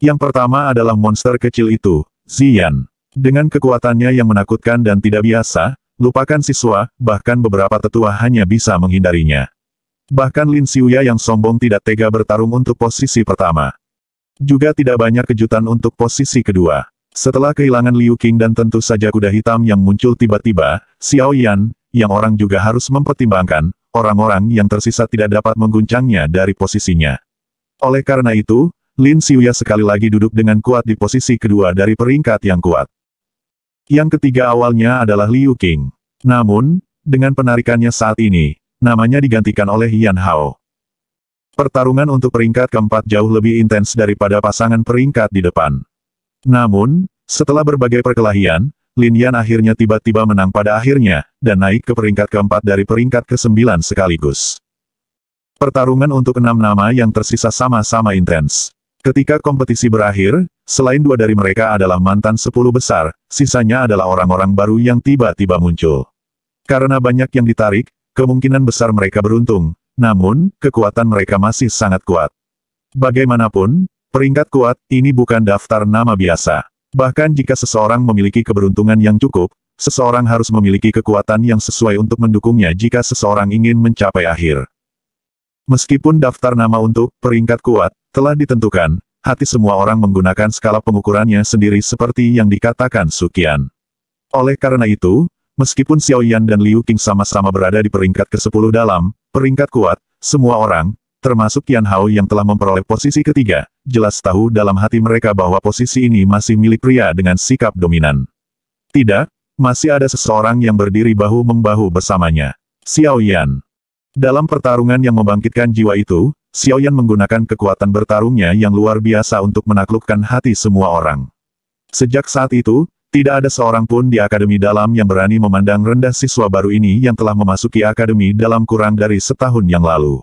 Yang pertama adalah monster kecil itu, Ziyan. Dengan kekuatannya yang menakutkan dan tidak biasa, lupakan siswa, bahkan beberapa tetua hanya bisa menghindarinya. Bahkan Lin Xiuya yang sombong tidak tega bertarung untuk posisi pertama. Juga tidak banyak kejutan untuk posisi kedua. Setelah kehilangan Liu Qing dan tentu saja kuda hitam yang muncul tiba-tiba, Xiao Yan, yang orang juga harus mempertimbangkan, orang-orang yang tersisa tidak dapat mengguncangnya dari posisinya. Oleh karena itu, Lin Xiuya sekali lagi duduk dengan kuat di posisi kedua dari peringkat yang kuat. Yang ketiga awalnya adalah Liu Qing. Namun, dengan penarikannya saat ini, namanya digantikan oleh Yan Hao. Pertarungan untuk peringkat keempat jauh lebih intens daripada pasangan peringkat di depan. Namun, setelah berbagai perkelahian, Lin Yan akhirnya tiba-tiba menang pada akhirnya, dan naik ke peringkat keempat dari peringkat ke-9 sekaligus. Pertarungan untuk 6 nama yang tersisa sama-sama intens. Ketika kompetisi berakhir, selain 2 dari mereka adalah mantan 10 besar, sisanya adalah orang-orang baru yang tiba-tiba muncul. Karena banyak yang ditarik, kemungkinan besar mereka beruntung, namun, kekuatan mereka masih sangat kuat. Bagaimanapun, peringkat kuat, ini bukan daftar nama biasa. Bahkan jika seseorang memiliki keberuntungan yang cukup, seseorang harus memiliki kekuatan yang sesuai untuk mendukungnya jika seseorang ingin mencapai akhir. Meskipun daftar nama untuk peringkat kuat telah ditentukan, hati semua orang menggunakan skala pengukurannya sendiri seperti yang dikatakan Sukian. Oleh karena itu, meskipun Xiao Yan dan Liu Qing sama-sama berada di peringkat ke-10 dalam peringkat kuat, semua orang, termasuk Yan Hao yang telah memperoleh posisi ketiga, jelas tahu dalam hati mereka bahwa posisi ini masih milik pria dengan sikap dominan. Tidak, masih ada seseorang yang berdiri bahu-membahu bersamanya. Xiao Yan. Dalam pertarungan yang membangkitkan jiwa itu, Xiao Yan menggunakan kekuatan bertarungnya yang luar biasa untuk menaklukkan hati semua orang. Sejak saat itu, tidak ada seorang pun di Akademi Dalam yang berani memandang rendah siswa baru ini yang telah memasuki Akademi Dalam kurang dari setahun yang lalu.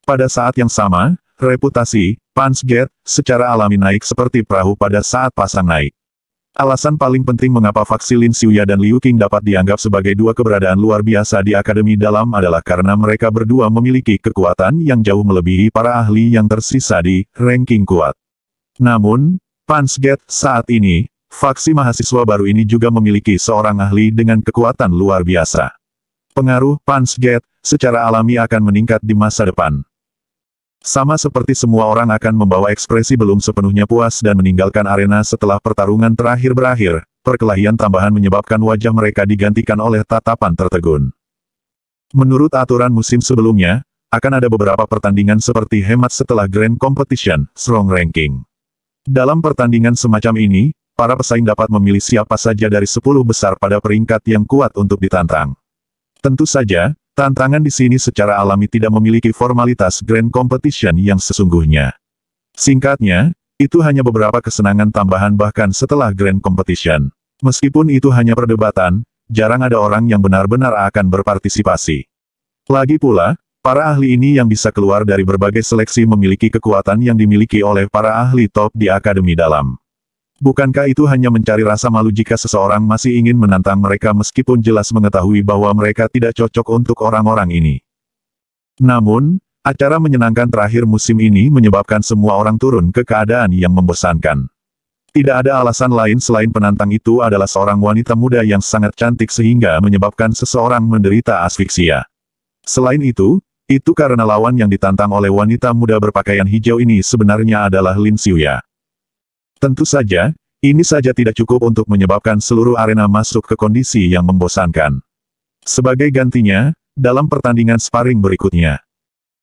Pada saat yang sama, reputasi Punch Gate secara alami naik seperti perahu pada saat pasang naik. Alasan paling penting mengapa faksi Lin Xiuya dan Liu Qing dapat dianggap sebagai 2 keberadaan luar biasa di Akademi Dalam adalah karena mereka berdua memiliki kekuatan yang jauh melebihi para ahli yang tersisa di ranking kuat. Namun, Punch Gate saat ini, faksi mahasiswa baru ini juga memiliki seorang ahli dengan kekuatan luar biasa. Pengaruh Punch Gate secara alami akan meningkat di masa depan. Sama seperti semua orang akan membawa ekspresi belum sepenuhnya puas dan meninggalkan arena setelah pertarungan terakhir berakhir, perkelahian tambahan menyebabkan wajah mereka digantikan oleh tatapan tertegun. Menurut aturan musim sebelumnya, akan ada beberapa pertandingan seperti hemat setelah Grand Competition, Strong Ranking. Dalam pertandingan semacam ini, para pesaing dapat memilih siapa saja dari 10 besar pada peringkat yang kuat untuk ditantang. Tentu saja, tantangan di sini secara alami tidak memiliki formalitas Grand Competition yang sesungguhnya. Singkatnya, itu hanya beberapa kesenangan tambahan bahkan setelah Grand Competition. Meskipun itu hanya perdebatan, jarang ada orang yang benar-benar akan berpartisipasi. Lagi pula, para ahli ini yang bisa keluar dari berbagai seleksi memiliki kekuatan yang dimiliki oleh para ahli top di Akademi Dalam. Bukankah itu hanya mencari rasa malu jika seseorang masih ingin menantang mereka meskipun jelas mengetahui bahwa mereka tidak cocok untuk orang-orang ini? Namun, acara menyenangkan terakhir musim ini menyebabkan semua orang turun ke keadaan yang membosankan. Tidak ada alasan lain selain penantang itu adalah seorang wanita muda yang sangat cantik sehingga menyebabkan seseorang menderita asfiksia. Selain itu karena lawan yang ditantang oleh wanita muda berpakaian hijau ini sebenarnya adalah Lin Xiuya. Tentu saja, ini saja tidak cukup untuk menyebabkan seluruh arena masuk ke kondisi yang membosankan. Sebagai gantinya, dalam pertandingan sparring berikutnya,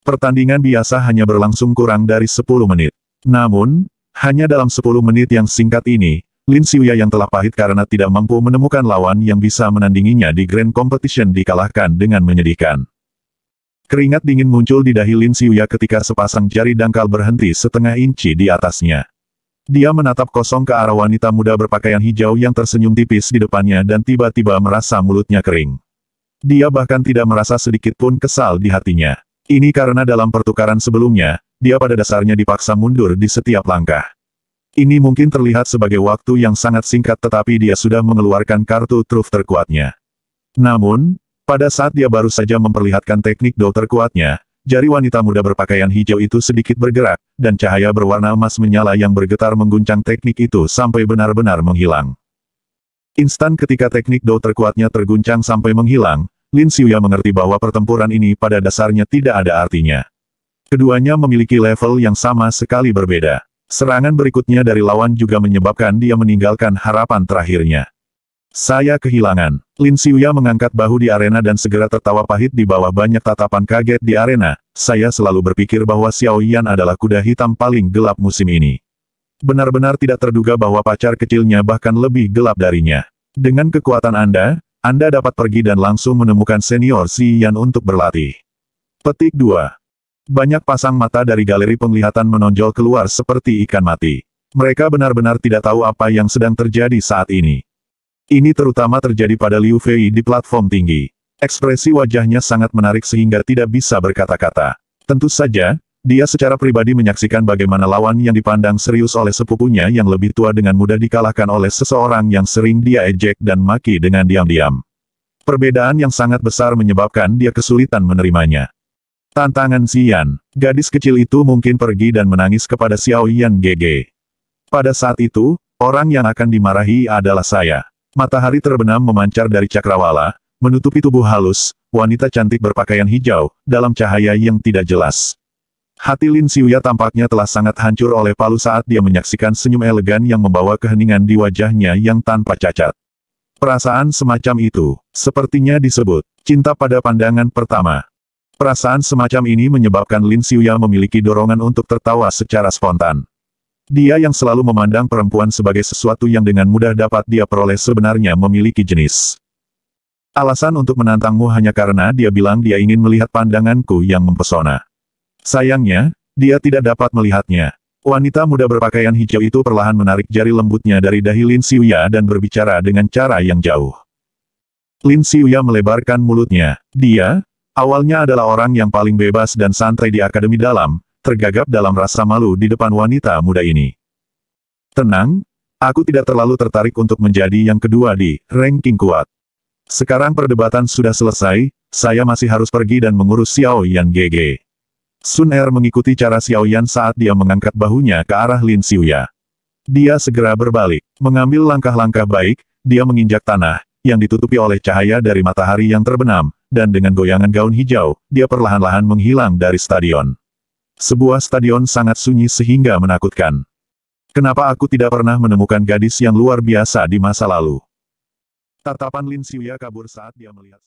pertandingan biasa hanya berlangsung kurang dari 10 menit. Namun, hanya dalam 10 menit yang singkat ini, Lin Xiuya yang telah pahit karena tidak mampu menemukan lawan yang bisa menandinginya di Grand Competition dikalahkan dengan menyedihkan. Keringat dingin muncul di dahi Lin Xiuya ketika sepasang jari dangkal berhenti setengah inci di atasnya. Dia menatap kosong ke arah wanita muda berpakaian hijau yang tersenyum tipis di depannya dan tiba-tiba merasa mulutnya kering. Dia bahkan tidak merasa sedikit pun kesal di hatinya. Ini karena dalam pertukaran sebelumnya, dia pada dasarnya dipaksa mundur di setiap langkah. Ini mungkin terlihat sebagai waktu yang sangat singkat tetapi dia sudah mengeluarkan kartu truf terkuatnya. Namun, pada saat dia baru saja memperlihatkan teknik do terkuatnya, jari wanita muda berpakaian hijau itu sedikit bergerak, dan cahaya berwarna emas menyala yang bergetar mengguncang teknik itu sampai benar-benar menghilang. Instan ketika teknik do terkuatnya terguncang sampai menghilang, Lin Xiuya mengerti bahwa pertempuran ini pada dasarnya tidak ada artinya. Keduanya memiliki level yang sama sekali berbeda. Serangan berikutnya dari lawan juga menyebabkan dia meninggalkan harapan terakhirnya. Saya kehilangan. Lin Xiuya mengangkat bahu di arena dan segera tertawa pahit di bawah banyak tatapan kaget di arena. Saya selalu berpikir bahwa Xiao Yan adalah kuda hitam paling gelap musim ini. Benar-benar tidak terduga bahwa pacar kecilnya bahkan lebih gelap darinya. Dengan kekuatan Anda dapat pergi dan langsung menemukan senior Xi Yan untuk berlatih. Petik 2. Banyak pasang mata dari galeri penglihatan menonjol keluar seperti ikan mati. Mereka benar-benar tidak tahu apa yang sedang terjadi saat ini. Ini terutama terjadi pada Liu Fei di platform tinggi. Ekspresi wajahnya sangat menarik sehingga tidak bisa berkata-kata. Tentu saja, dia secara pribadi menyaksikan bagaimana lawan yang dipandang serius oleh sepupunya yang lebih tua dengan mudah dikalahkan oleh seseorang yang sering dia ejek dan maki dengan diam-diam. Perbedaan yang sangat besar menyebabkan dia kesulitan menerimanya. Tantangan Xian, gadis kecil itu mungkin pergi dan menangis kepada Xiao Yan GG. Pada saat itu, orang yang akan dimarahi adalah saya. Matahari terbenam memancar dari cakrawala, menutupi tubuh halus, wanita cantik berpakaian hijau, dalam cahaya yang tidak jelas. Hati Lin Xiuya tampaknya telah sangat hancur oleh palu saat dia menyaksikan senyum elegan yang membawa keheningan di wajahnya yang tanpa cacat. Perasaan semacam itu, sepertinya disebut, cinta pada pandangan pertama. Perasaan semacam ini menyebabkan Lin Xiuya memiliki dorongan untuk tertawa secara spontan. Dia yang selalu memandang perempuan sebagai sesuatu yang dengan mudah dapat dia peroleh sebenarnya memiliki jenis. Alasan untuk menantangmu hanya karena dia bilang dia ingin melihat pandanganku yang mempesona. Sayangnya, dia tidak dapat melihatnya. Wanita muda berpakaian hijau itu perlahan menarik jari lembutnya dari dahi Lin Xiuya dan berbicara dengan cara yang jauh. Lin Xiuya melebarkan mulutnya. Dia, awalnya adalah orang yang paling bebas dan santai di Akademi Dalam, tergagap dalam rasa malu di depan wanita muda ini. Tenang, aku tidak terlalu tertarik untuk menjadi yang kedua di ranking kuat. Sekarang perdebatan sudah selesai, saya masih harus pergi dan mengurus Xiao Yan GG. Sun Er mengikuti cara Xiao Yan saat dia mengangkat bahunya ke arah Lin Xiuya. Dia segera berbalik, mengambil langkah-langkah baik, dia menginjak tanah, yang ditutupi oleh cahaya dari matahari yang terbenam, dan dengan goyangan gaun hijau, dia perlahan-lahan menghilang dari stadion. Sebuah stadion sangat sunyi sehingga menakutkan. Kenapa aku tidak pernah menemukan gadis yang luar biasa di masa lalu? Tatapan Lin Xiuya kabur saat dia melihat